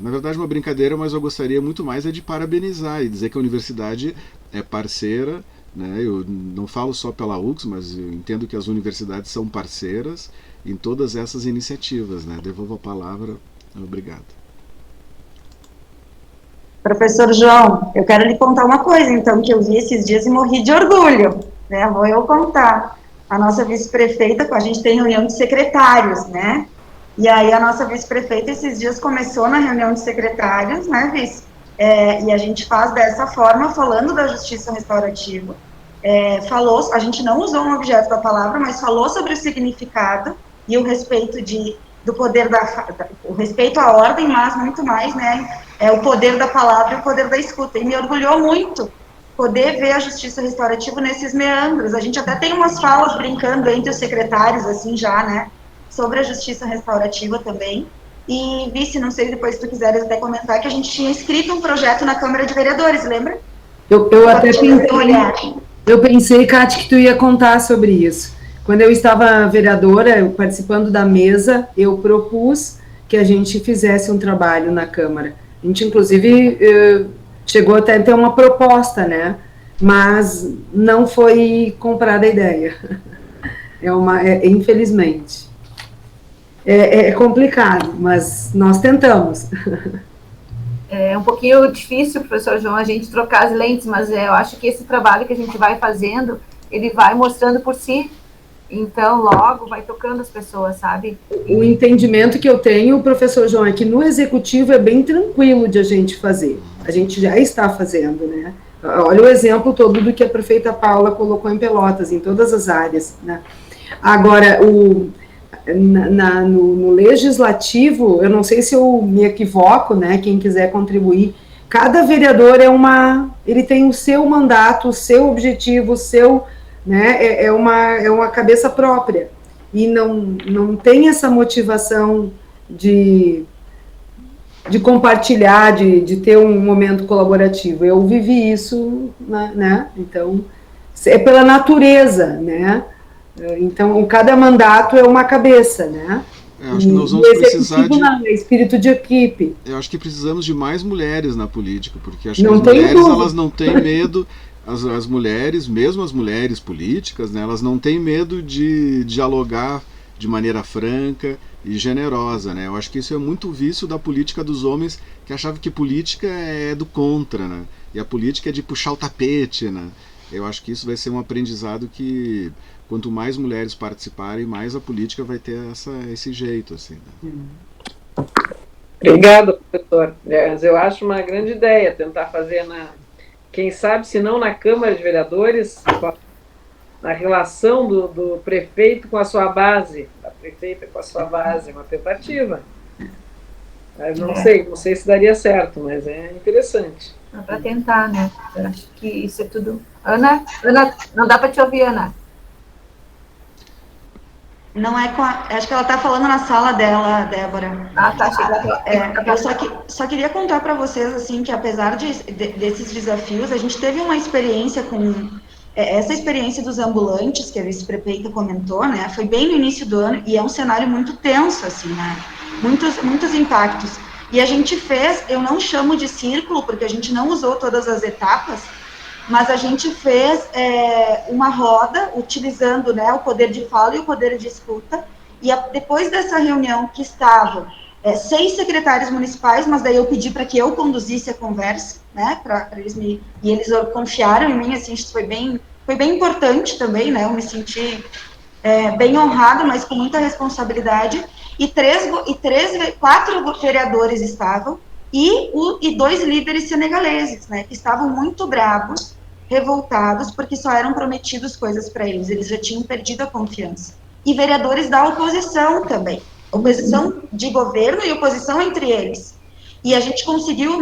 Na verdade, uma brincadeira, mas eu gostaria muito mais de parabenizar e dizer que a universidade é parceira, né? Eu não falo só pela UX, mas eu entendo que as universidades são parceiras em todas essas iniciativas, né? Devolvo a palavra. Obrigado. Professor João, eu quero lhe contar uma coisa, então, que eu vi esses dias e morri de orgulho, né? Vou eu contar. A nossa vice-prefeita, a gente tem reunião de secretários, né? E aí a nossa vice-prefeita esses dias começou na reunião de secretários, né, vice? E a gente faz dessa forma, falando da justiça restaurativa. Falou, a gente não usou um objeto da palavra, mas falou sobre o significado e o respeito do poder o respeito à ordem, mas muito mais, né, o poder da palavra e o poder da escuta. E me orgulhou muito poder ver a justiça restaurativa nesses meandros. A gente até tem umas falas brincando entre os secretários, assim, já, né, sobre a justiça restaurativa também. E, vice, não sei, depois se tu quiseres até comentar, que a gente tinha escrito um projeto na Câmara de Vereadores, lembra? Eu até pensei, Cátia, que tu ia contar sobre isso. Quando eu estava vereadora, participando da mesa, eu propus que a gente fizesse um trabalho na Câmara. A gente, inclusive, chegou até a ter uma proposta, né? Mas não foi comprada a ideia. Infelizmente. É complicado, mas nós tentamos. É um pouquinho difícil, professor João, a gente trocar as lentes, mas eu acho que esse trabalho que a gente vai fazendo, ele vai mostrando por si. Então, logo, vai tocando as pessoas, sabe? O entendimento que eu tenho, professor João, é que no executivo é bem tranquilo de a gente fazer. A gente já está fazendo, né? Olha o exemplo todo do que a prefeita Paula colocou em Pelotas, em todas as áreas, né? Agora, no legislativo, eu não sei se eu me equivoco, né? Quem quiser contribuir, cada vereador ele tem o seu mandato, o seu objetivo, o seu... Né, é uma cabeça própria, e não tem essa motivação de compartilhar, de ter um momento colaborativo. Eu vivi isso, né, então, é pela natureza, né, então, cada mandato é uma cabeça, né. Eu acho que nós vamos precisar de espírito de equipe. Eu acho que precisamos de mais mulheres na política, porque acho que as mulheres, elas não têm medo... As mulheres, mesmo as mulheres políticas, né, elas não têm medo de dialogar de maneira franca e generosa, né? Eu acho que isso é muito vício da política dos homens, que achavam que política é do contra, né? E a política é de puxar o tapete, né? Eu acho que isso vai ser um aprendizado que, quanto mais mulheres participarem, mais a política vai ter esse jeito, assim, né? Obrigado, professor. Eu acho uma grande ideia tentar fazer quem sabe, se não na Câmara de Vereadores, na relação do prefeito com a sua base, da prefeita com a sua base, uma tentativa. Eu não sei se daria certo, mas é interessante. Dá para tentar, né? Eu acho que isso é tudo... Ana, não dá para te ouvir, Ana. Não é acho que ela está falando na sala dela, Débora. Ah, tá. Eu só queria contar para vocês, assim, que apesar desses desafios, a gente teve uma experiência com... essa experiência dos ambulantes, que a vice-prefeita comentou, né, foi bem no início do ano, e é um cenário muito tenso, assim, né, muitos impactos. E a gente fez, eu não chamo de círculo, porque a gente não usou todas as etapas, mas a gente fez uma roda, utilizando, né, o poder de fala e o poder de escuta, e depois dessa reunião que estavam 6 secretários municipais, mas daí eu pedi para que eu conduzisse a conversa, né, para eles e eles confiaram em mim, assim, isso foi bem importante também, né, eu me senti bem honrada, mas com muita responsabilidade, e 4 vereadores estavam, e 2 líderes senegaleses, né, que estavam muito bravos, revoltados, porque só eram prometidos coisas para eles já tinham perdido a confiança. E vereadores da oposição também, oposição de governo e oposição entre eles. E a gente conseguiu,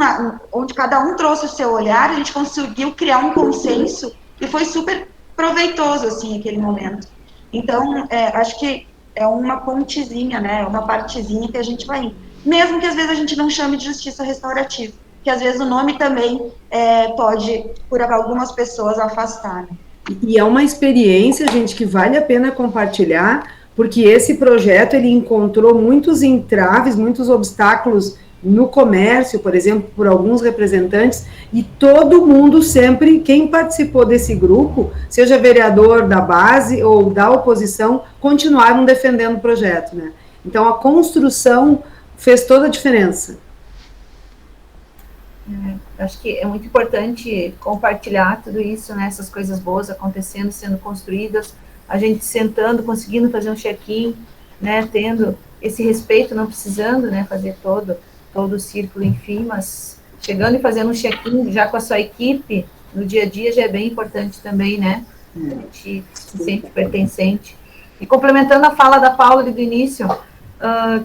onde cada um trouxe o seu olhar, a gente conseguiu criar um consenso, e foi super proveitoso, assim, aquele momento. Então, acho que é uma pontezinha, né, uma partezinha que a gente vai indo. Mesmo que às vezes a gente não chame de justiça restaurativa, que às vezes o nome também pode, por algumas pessoas, afastar, né? E é uma experiência, gente, que vale a pena compartilhar, porque esse projeto, ele encontrou muitos entraves, muitos obstáculos no comércio, por exemplo, por alguns representantes, e todo mundo sempre, quem participou desse grupo, seja vereador da base ou da oposição, continuaram defendendo o projeto, né? Então, a construção fez toda a diferença. Acho que é muito importante compartilhar tudo isso, né? Essas coisas boas acontecendo, sendo construídas, a gente sentando, conseguindo fazer um check-in, né? Tendo esse respeito, não precisando, né? Fazer todo o círculo, enfim, mas chegando e fazendo um check-in já com a sua equipe, no dia a dia já é bem importante também, né? A gente se sente pertencente. E complementando a fala da Paula ali do início,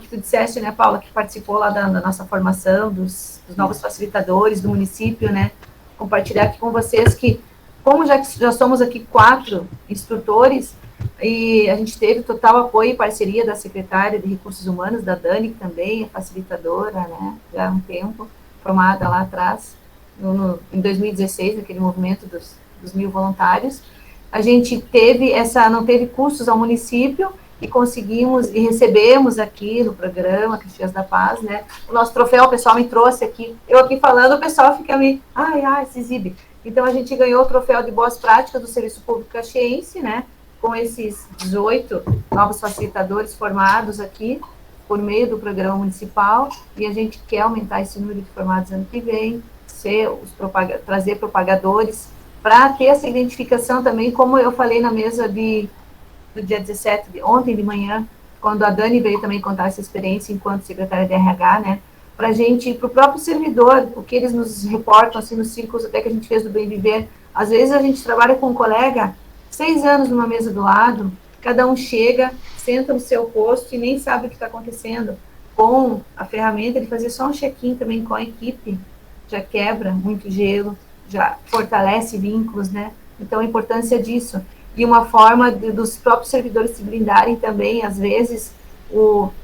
que tu disseste, né, Paula, que participou lá da nossa formação, dos novos facilitadores do município, né? Compartilhar aqui com vocês que, como já somos aqui 4 instrutores, e a gente teve total apoio e parceria da secretária de Recursos Humanos, da Dani, que também é facilitadora, né, já há um tempo, formada lá atrás, em 2016, naquele movimento dos 1000 voluntários. A gente não teve custos ao município e conseguimos, e recebemos aqui no programa Caxias da Paz, né, o nosso troféu, o pessoal me trouxe aqui, eu aqui falando, o pessoal fica me, se exibe. Então, a gente ganhou o troféu de boas práticas do Serviço Público Caxiense, né, com esses 18 novos facilitadores formados aqui, por meio do programa municipal, e a gente quer aumentar esse número de formados ano que vem, trazer propagadores, para ter essa identificação também, como eu falei na mesa do dia 17, ontem de manhã, quando a Dani veio também contar essa experiência enquanto secretária de RH, né, para o próprio servidor, o que eles nos reportam, assim, nos círculos até que a gente fez do Bem Viver. Às vezes a gente trabalha com um colega 6 anos numa mesa do lado, cada um chega, senta no seu posto e nem sabe o que está acontecendo. Com a ferramenta de fazer só um check-in também com a equipe, já quebra muito gelo, já fortalece vínculos, né? Então, a importância disso. E uma forma dos próprios servidores se blindarem também, às vezes,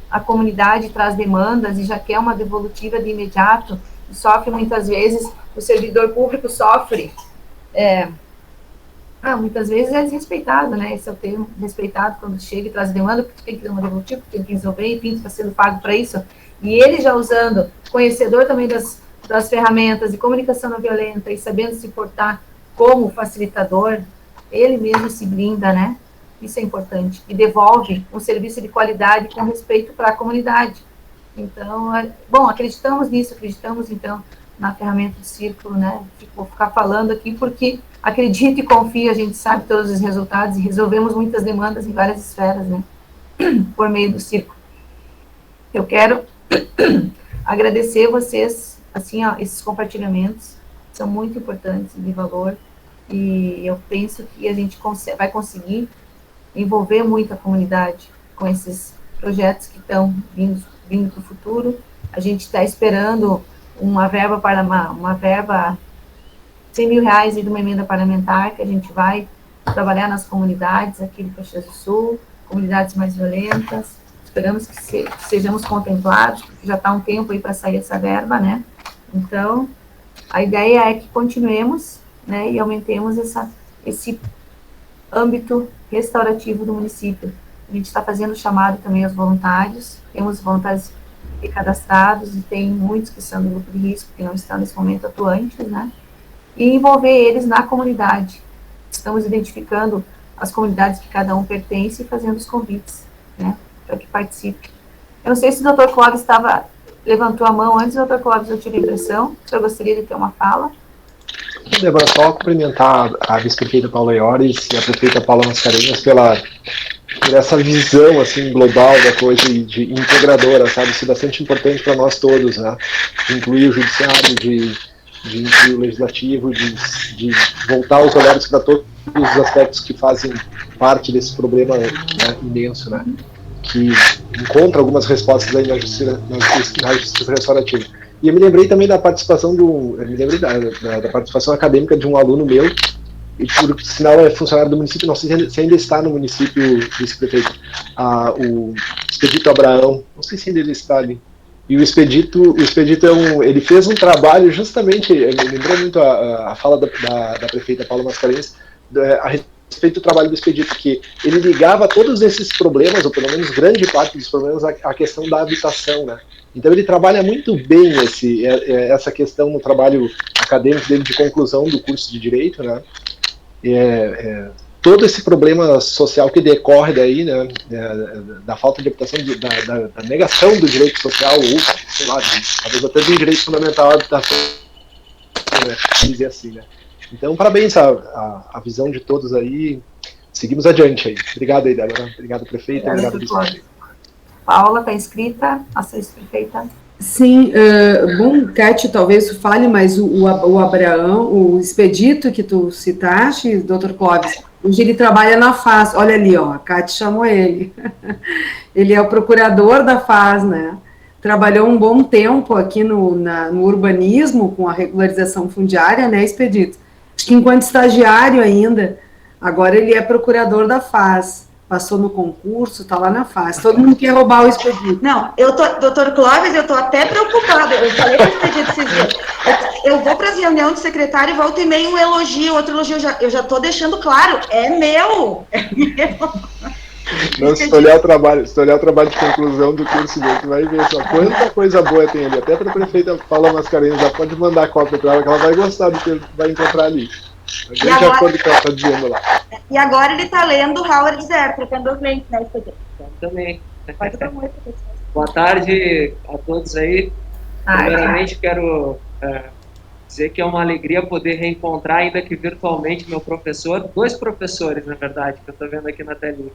a comunidade traz demandas e já quer uma devolutiva de imediato, e sofre muitas vezes, o servidor público sofre, muitas vezes é desrespeitado, né? Esse é o termo, respeitado, quando chega e traz demanda, porque tem que dar uma devolutiva, porque tem que resolver, enfim, está sendo pago para isso. E ele já usando, conhecedor também das ferramentas de comunicação não violenta e sabendo se portar como facilitador, ele mesmo se blinda, né? Isso é importante. E devolve um serviço de qualidade com respeito para a comunidade. Então, acreditamos nisso, então, na ferramenta do círculo, né? Vou ficar falando aqui porque acredito e confio, a gente sabe todos os resultados e resolvemos muitas demandas em várias esferas, né? Por meio do círculo. Eu quero agradecer vocês, assim, esses compartilhamentos são muito importantes, de valor, e eu penso que a gente vai conseguir envolver muito a comunidade com esses projetos que estão vindo para o futuro. A gente está esperando uma verba 100 mil reais e de uma emenda parlamentar, que a gente vai trabalhar nas comunidades aqui do Caxias do Sul, comunidades mais violentas. Esperamos que sejamos contemplados, porque já está um tempo aí para sair essa verba, né? Então, a ideia é que continuemos, né, e aumentemos esse âmbito restaurativo do município. A gente está fazendo chamado também aos voluntários, temos voluntários cadastrados e tem muitos que são do grupo de risco, que não estão nesse momento atuantes, né? E envolver eles na comunidade. Estamos identificando as comunidades que cada um pertence e fazendo os convites, né, para que participe. Eu não sei se o Dr. Clóvis levantou a mão antes, Dr. Clóvis, eu tive a impressão, o senhor gostaria de ter uma fala? Débora, só cumprimentar a vice-prefeita Paula Iores e a prefeita Paula Mascarenhas por essa visão assim, global da coisa e de integradora, sabe? Isso é bastante importante para nós todos, né? De incluir o judiciário, de incluir o legislativo, de voltar os olhares para todos os aspectos que fazem parte desse problema, né, imenso, né? Que encontra algumas respostas aí na justiça restaurativa. E eu me lembrei também da participação da participação acadêmica de um aluno meu, e por sinal é funcionário do município, não sei se ainda está no município, vice-prefeito, o Expedito Abraão, não sei se ainda ele está ali. E o Expedito ele fez um trabalho justamente, me lembrou muito a fala da prefeita Paula Mascarenhas, a respeito do trabalho do Expedito, que ele ligava todos esses problemas, ou pelo menos grande parte dos problemas, à questão da habitação, né? Então ele trabalha muito bem essa questão no trabalho acadêmico dele de conclusão do curso de Direito, né? Todo esse problema social que decorre daí, né, da falta de habitação, da negação do direito social, ou, sei lá, talvez até do direito fundamental à habitação, né, dizer assim, né. Então, parabéns à visão de todos aí, seguimos adiante aí. Obrigado aí, Débora. Obrigado, prefeita. Obrigado, vice-prefeita. Paula, está inscrita, a vice-prefeita. Sim, bom, Cátia, talvez tu fale, mas o Abraão, o Expedito que tu citaste, Dr. Clóvis, hoje ele trabalha na FAS, olha ali, ó, a Cátia chamou ele, ele é o procurador da FAS, né, trabalhou um bom tempo aqui no urbanismo, com a regularização fundiária, né, Expedito, acho que enquanto estagiário ainda, agora ele é procurador da FAS, passou no concurso, tá lá na FAS. Todo mundo quer roubar o Expedito. Não, doutor Clóvis, eu tô até preocupada. Eu falei com o Expedito esses dias. Eu vou para as reuniões de secretário e volto e meio um elogio, outro elogio. Eu já tô deixando claro, é meu. Não, se tu olhar o trabalho de conclusão do curso dele, tu vai ver só quanta coisa boa tem ali. Até para a prefeita Paula Mascarenhas, já pode mandar cópia para ela, que ela vai gostar do que vai encontrar ali. De acordo com o que ela está dizendo lá. E agora ele está lendo Howard Zerr, trocando os lentes, né, Expedito? Também. Boa tarde a todos aí. Primeiramente, quero dizer que é uma alegria poder reencontrar, ainda que virtualmente, meu professor, dois professores, na verdade, que eu estou vendo aqui na telinha.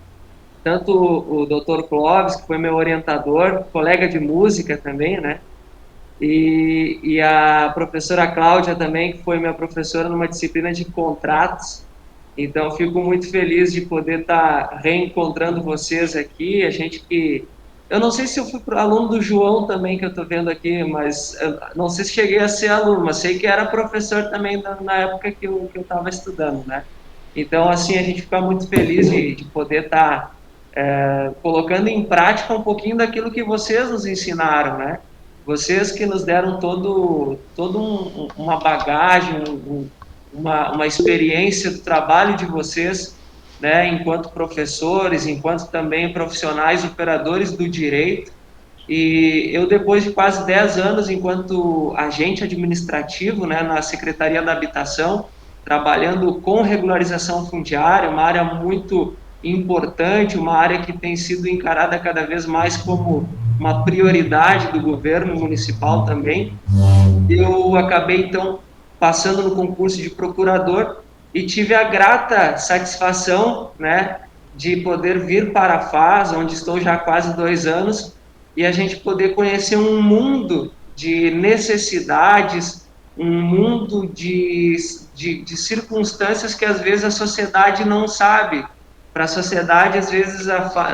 Tanto o Dr. Clóvis, que foi meu orientador, colega de música também, né? E a professora Cláudia também, que foi minha professora numa disciplina de contratos. Então, fico muito feliz de poder estar reencontrando vocês aqui. A gente que... Eu não sei se eu fui aluno do João também, que eu estou vendo aqui, mas não sei se cheguei a ser aluno, mas sei que era professor também na época que eu estava estudando, né? Então, assim, a gente fica muito feliz de poder estar colocando em prática um pouquinho daquilo que vocês nos ensinaram, né? Vocês que nos deram uma bagagem, uma experiência do trabalho de vocês, né, enquanto professores, enquanto também profissionais operadores do direito. E eu, depois de quase 10 anos enquanto agente administrativo, né, na Secretaria da Habitação, trabalhando com regularização fundiária, uma área muito importante, uma área que tem sido encarada cada vez mais como uma prioridade do governo municipal também. Eu acabei, então, passando no concurso de procurador e tive a grata satisfação, né, de poder vir para a FAS, onde estou já há quase 2 anos, e a gente poder conhecer um mundo de necessidades, um mundo de circunstâncias que às vezes a sociedade não sabe. Para a sociedade, às vezes,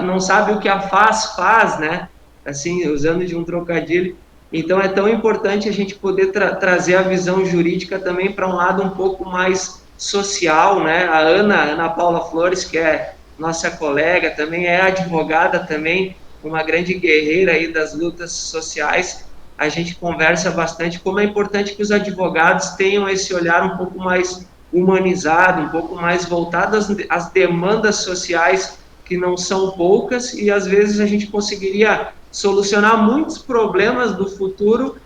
não sabe o que a FAS faz, né? Assim, usando de um trocadilho. Então, é tão importante a gente poder trazer a visão jurídica também para um lado um pouco mais social, né? A Ana Paula Flores, que é nossa colega, também é advogada também, uma grande guerreira aí das lutas sociais. A gente conversa bastante como é importante que os advogados tenham esse olhar um pouco mais humanizado, um pouco mais voltado às demandas sociais, que não são poucas, e às vezes a gente conseguiria solucionar muitos problemas do futuro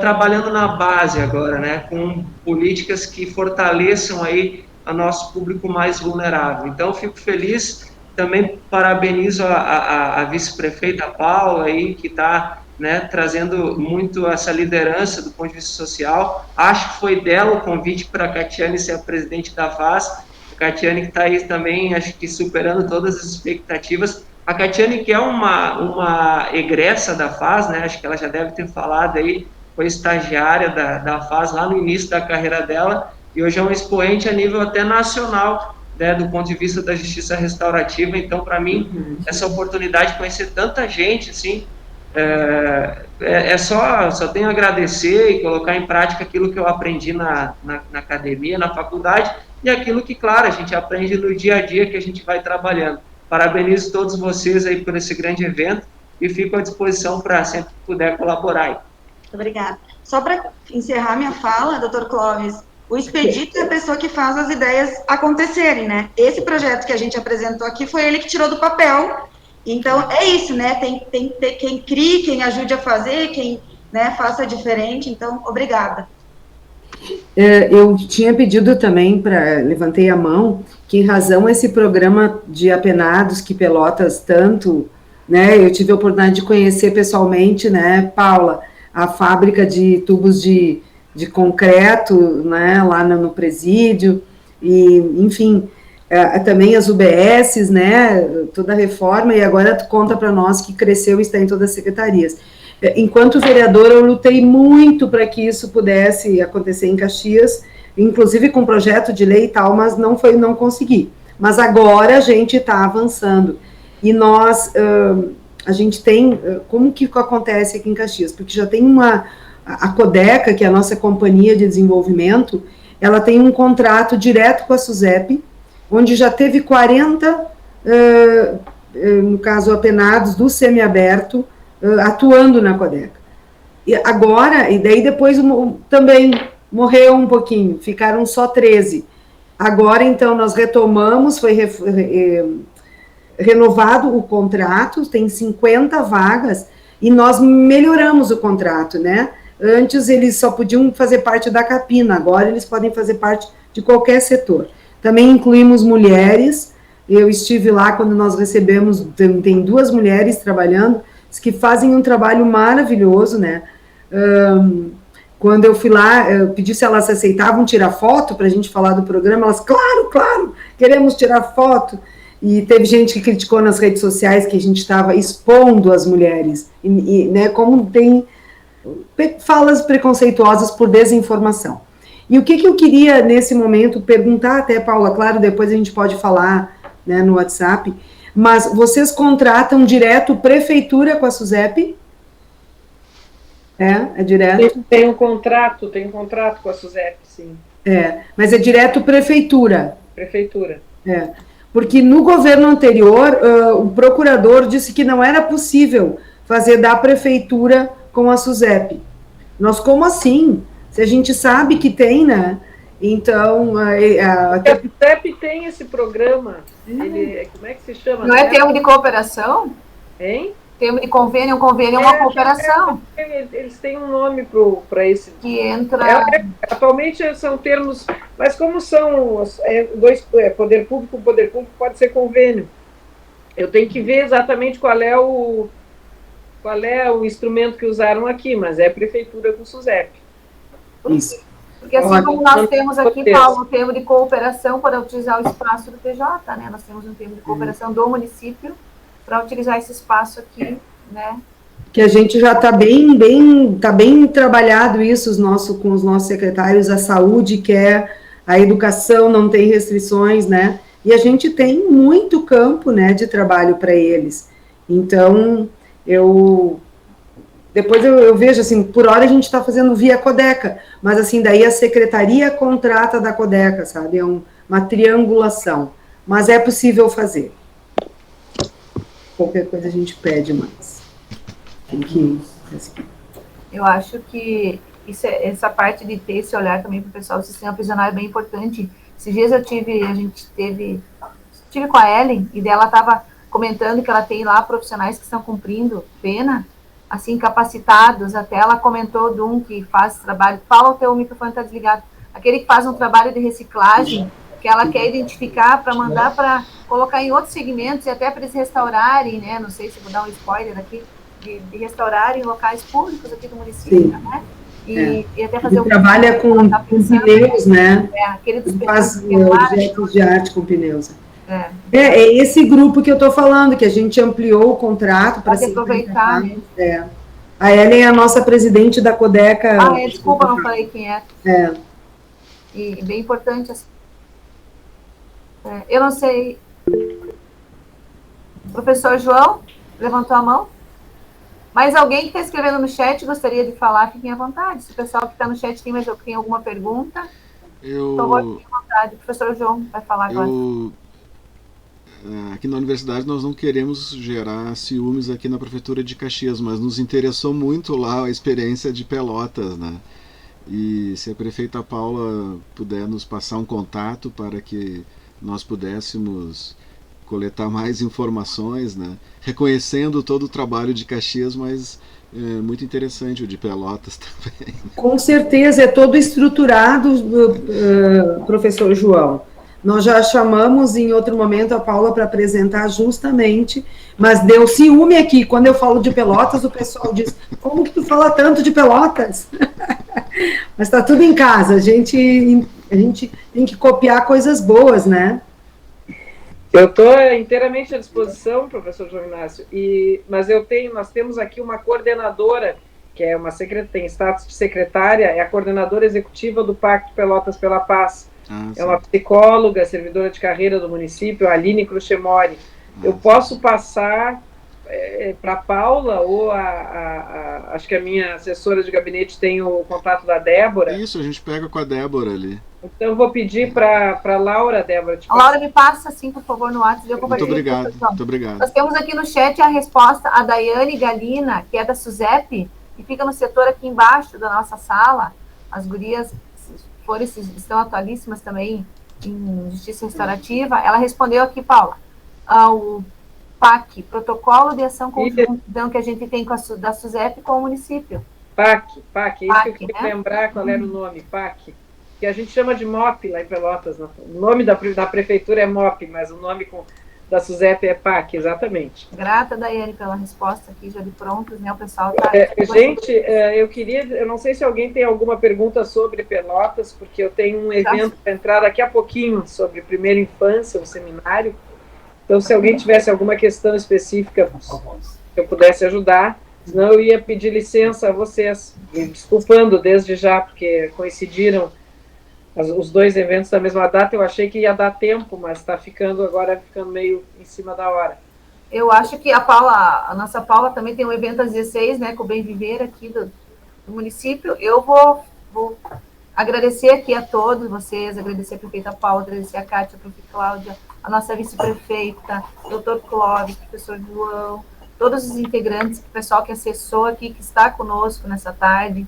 trabalhando na base agora, né, com políticas que fortaleçam aí o nosso público mais vulnerável. Então, fico feliz, também parabenizo a vice-prefeita Paula aí, que está, né, trazendo muito essa liderança do ponto de vista social. Acho que foi dela o convite para a Catiane ser a presidente da FAS. A Catiane que está aí também, acho que superando todas as expectativas. A Catiane, que é uma egressa da FAS, né, acho que ela já deve ter falado aí, foi estagiária da FAS lá no início da carreira dela, e hoje é um expoente a nível até nacional, né, do ponto de vista da justiça restaurativa. Então, para mim, essa oportunidade de conhecer tanta gente, assim, só tenho a agradecer e colocar em prática aquilo que eu aprendi na academia, na faculdade, e aquilo que, claro, a gente aprende no dia a dia que a gente vai trabalhando. Parabenizo todos vocês aí por esse grande evento e fico à disposição para sempre que puder colaborar aí. Muito obrigada. Só para encerrar minha fala, doutor Clóvis, o Expedito é a pessoa que faz as ideias acontecerem, né? Esse projeto que a gente apresentou aqui foi ele que tirou do papel Então, é isso, né? Tem que ter quem crie, quem ajude a fazer, quem, né, faça diferente. Então, obrigada. Eu tinha pedido também, levantei a mão, que em razão a esse programa de apenados que Pelotas tanto, né, eu tive a oportunidade de conhecer pessoalmente, né, Paula, a fábrica de tubos de concreto, né, lá no presídio, e, enfim, também as UBSs, né, toda a reforma, e agora tu conta para nós que cresceu e está em todas as secretarias. Enquanto vereadora, eu lutei muito para que isso pudesse acontecer em Caxias, inclusive com projeto de lei e tal, mas não consegui. Mas agora a gente está avançando. E nós, a gente tem, como que acontece aqui em Caxias? Porque já tem a Codeca, que é a nossa companhia de desenvolvimento, ela tem um contrato direto com a SUSEP, onde já teve 40, no caso, apenados do semiaberto, atuando na Codeca. E agora, e daí depois também morreu um pouquinho, ficaram só 13. Agora, então, nós retomamos, foi renovado o contrato, tem 50 vagas, e nós melhoramos o contrato, né? Antes eles só podiam fazer parte da Capina, agora eles podem fazer parte de qualquer setor. Também incluímos mulheres, eu estive lá quando nós recebemos, tem 2 mulheres trabalhando, que fazem um trabalho maravilhoso, né? Quando eu fui lá, eu pedi se elas aceitavam tirar foto para a gente falar do programa, elas, claro, queremos tirar foto. E teve gente que criticou nas redes sociais que a gente estava expondo as mulheres, né, como tem falas preconceituosas por desinformação. E o que eu queria, nesse momento, perguntar até, Paula, claro, depois a gente pode falar, né, no WhatsApp, mas vocês contratam direto prefeitura com a SUSEP? É direto? Tem um contrato com a SUSEP, sim. Mas é direto prefeitura? Prefeitura. Porque no governo anterior, o procurador disse que não era possível fazer da prefeitura com a SUSEP. Nós, como assim? Se a gente sabe que tem, né? Então... A SUSEP tem esse programa. Ele, como é que se chama? Não é termo de cooperação? Hein? Termo de convênio, um convênio é uma cooperação. Eles têm um nome para esse. Que entra... Atualmente são termos, mas como são poder público pode ser convênio. Eu tenho que ver exatamente qual é o instrumento que usaram aqui, mas é prefeitura com SUSEP. Isso. Porque assim como nós temos aqui, Paulo, um termo de cooperação para utilizar o espaço do PJ, né? Nós temos um termo de cooperação do município para utilizar esse espaço aqui, né? Que a gente já está bem trabalhado isso com os nossos secretários, a saúde quer, a educação não tem restrições, né? E a gente tem muito campo, né, de trabalho para eles. Então, depois eu vejo, assim, por hora a gente está fazendo via Codeca, mas, assim, daí a secretaria contrata da Codeca, sabe? É uma triangulação. Mas é possível fazer. Qualquer coisa a gente pede mais. Tem que... Eu acho que essa parte de ter esse olhar também para o pessoal do sistema prisional é bem importante. Esses dias estive com a Ellen, e dela estava comentando que ela tem lá profissionais que estão cumprindo pena, assim, capacitados. Até ela comentou de um que faz trabalho, Paulo, o teu microfone está desligado, aquele que faz um trabalho de reciclagem, que ela quer identificar para mandar para colocar em outros segmentos, e até para eles restaurarem, né, não sei se vou dar um spoiler aqui, de restaurarem locais públicos aqui do município, né, e até fazer ele trabalha com pneus, né, aquele dos faz objetos de arte com pneus. É esse grupo que eu estou falando, que a gente ampliou o contrato para se aproveitar. A Ellen é a nossa presidente da Codeca. Desculpa, não falei quem é. E bem importante. Eu não sei. Professor João, levantou a mão? Mais alguém que está escrevendo no chat gostaria de falar? Fiquem à vontade. Se o pessoal que está no chat tem alguma pergunta, por favor, fiquem à vontade. O professor João vai falar agora. Aqui na universidade nós não queremos gerar ciúmes aqui na prefeitura de Caxias, mas nos interessou muito lá a experiência de Pelotas, né? E se a prefeita Paula puder nos passar um contato para que nós pudéssemos coletar mais informações, né? Reconhecendo todo o trabalho de Caxias, mas muito interessante o de Pelotas também. Com certeza, é todo estruturado, professor João. Nós já chamamos em outro momento a Paula para apresentar justamente, mas deu ciúme aqui. Quando eu falo de Pelotas, o pessoal diz, como que tu fala tanto de Pelotas? Mas está tudo em casa, a gente tem que copiar coisas boas, né? Eu estou inteiramente à disposição, professor João Inácio, mas nós temos aqui uma coordenadora, que é tem status de secretária, é a coordenadora executiva do Pacto Pelotas pela Paz. É uma psicóloga, servidora de carreira do município, a Aline Cruchemori. Eu posso passar para a Paula, ou acho que a minha assessora de gabinete tem o contato da Débora. Isso, a gente pega com a Débora ali. Então eu vou pedir para a Laura, Débora. A Laura me passa, assim, por favor, no WhatsApp. Muito obrigado, muito obrigado. Nós temos aqui no chat a resposta, a Daiane Galina, que é da SUSEP, e fica no setor aqui embaixo da nossa sala. As gurias estão atualíssimas também em Justiça Restaurativa. Ela respondeu aqui, Paula, ao PAC, Protocolo de Ação Conjunta, que a gente tem da SUSEP com o município. PAC, é isso que eu queria lembrar qual era o nome, PAC. Que a gente chama de MOP lá em Pelotas. O nome da prefeitura é MOP, mas o nome da SUSEP é PAC, exatamente. Grata, Daiane, pela resposta aqui, já de prontos, né? O pessoal está... gente, eu não sei se alguém tem alguma pergunta sobre Pelotas, porque eu tenho um evento para entrar daqui a pouquinho sobre primeira infância, um seminário. Então, se alguém tivesse alguma questão específica que eu pudesse ajudar, senão eu ia pedir licença a vocês, me desculpando desde já, porque coincidiram os dois eventos da mesma data. Eu achei que ia dar tempo, mas está ficando meio em cima da hora. Eu acho que a nossa Paula também tem um evento às 16, né, com o Bem Viver aqui do município. Eu vou agradecer aqui a todos vocês, agradecer a prefeita Paula, agradecer a Kátia, a prefeita Cláudia, a nossa vice-prefeita, doutor Clóvis, professor João, todos os integrantes, o pessoal que acessou aqui, que está conosco nessa tarde.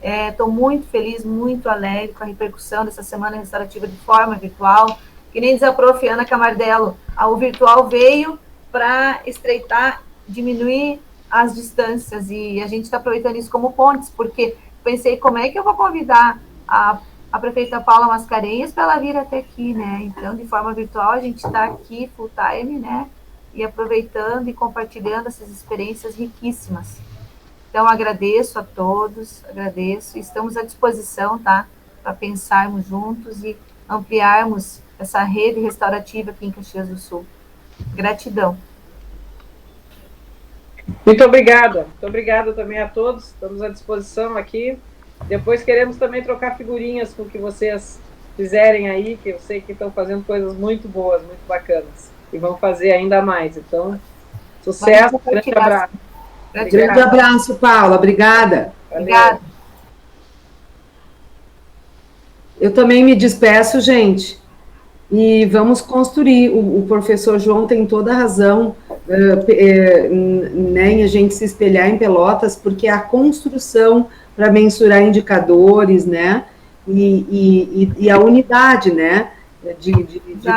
Estou muito feliz, muito alegre com a repercussão dessa Semana Restaurativa de forma virtual. Que nem diz a prof. Ana Camardello, o virtual veio para estreitar, diminuir as distâncias, e a gente está aproveitando isso como pontes, porque pensei, como é que eu vou convidar a prefeita Paula Mascarenhas para ela vir até aqui, né? Então, de forma virtual, a gente está aqui full time, né? E aproveitando e compartilhando essas experiências riquíssimas. Então, agradeço a todos, estamos à disposição, tá? Para pensarmos juntos e ampliarmos essa rede restaurativa aqui em Caxias do Sul. Gratidão. Muito obrigada também a todos, estamos à disposição aqui. Depois queremos também trocar figurinhas com o que vocês fizerem aí, que eu sei que estão fazendo coisas muito boas, muito bacanas, e vão fazer ainda mais. Então, sucesso, grande abraço. Grande abraço, Paula, obrigada. Obrigada. Eu também me despeço, gente, e vamos construir. O professor João tem toda a razão, né, em a gente se espelhar em Pelotas, porque a construção para mensurar indicadores, né, e a unidade, né, de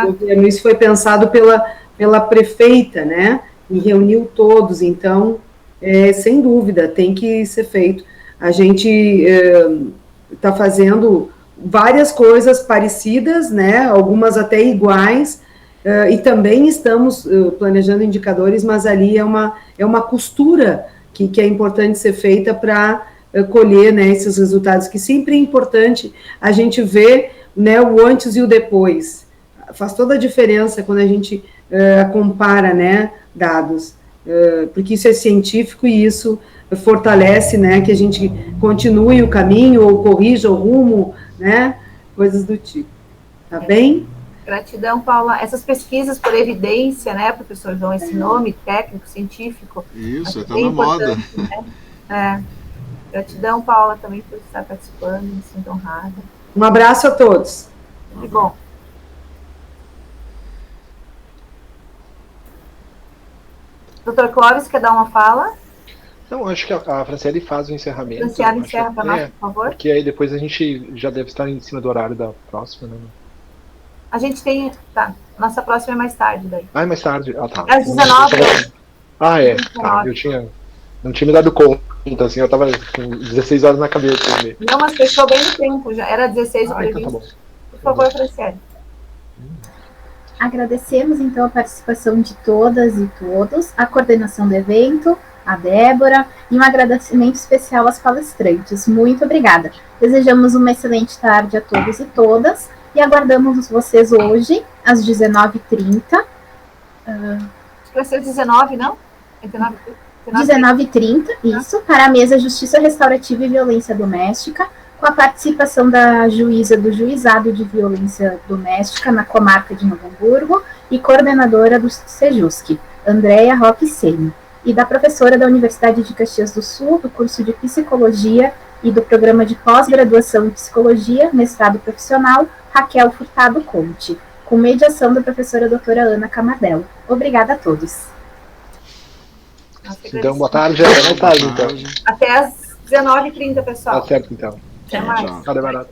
governo. Isso foi pensado pela prefeita, né, e reuniu todos. Então, sem dúvida, tem que ser feito. A gente está fazendo várias coisas parecidas, né, algumas até iguais, e também estamos planejando indicadores, mas ali é uma costura que é importante ser feita para colher, né, esses resultados, que sempre é importante a gente ver, né, o antes e o depois. Faz toda a diferença quando a gente compara, né, dados, porque isso é científico e isso fortalece, né, que a gente continue o caminho ou corrija o rumo, né, coisas do tipo. Tá bem? Gratidão, Paula. Essas pesquisas por evidência, né, professor João, esse nome técnico, científico. Isso, está na moda. Né? Gratidão, Paula, também por estar participando, me sinto honrada. Um abraço a todos. Muito bom. Doutor Clóvis, quer dar uma fala? Não, acho que a Franciele faz o encerramento. Franciele, encerra para nós, por favor. Porque aí depois a gente já deve estar em cima do horário da próxima, né? A gente tem... Tá, nossa próxima é mais tarde daí. Ah, é mais tarde. Ah, tá. Às 19 horas. Ah, é. Tá, não tinha me dado conta, assim, eu tava com 16 horas na cabeça. Também. Não, mas fechou bem no tempo, já era 16 o previsto. Então tá bom. Por favor, Franciele. Agradecemos, então, a participação de todas e todos, a coordenação do evento, a Débora, e um agradecimento especial às palestrantes. Muito obrigada. Desejamos uma excelente tarde a todos e todas, e aguardamos vocês hoje, às 19h30. Vai ser 19, não? 19h30, isso, para a mesa Justiça Restaurativa e Violência Doméstica, com a participação da juíza do Juizado de Violência Doméstica na comarca de Novo Hamburgo e coordenadora do Sejusc, Andréia Roque Sene, e da professora da Universidade de Caxias do Sul, do curso de Psicologia e do programa de pós-graduação em Psicologia, mestrado profissional, Raquel Furtado Conte, com mediação da professora doutora Ana Camardello. Obrigada a todos. Então, boa tarde, até mais tarde, então. Até às 19h30, pessoal. Tá certo, então. Até mais. Tchau, Débora.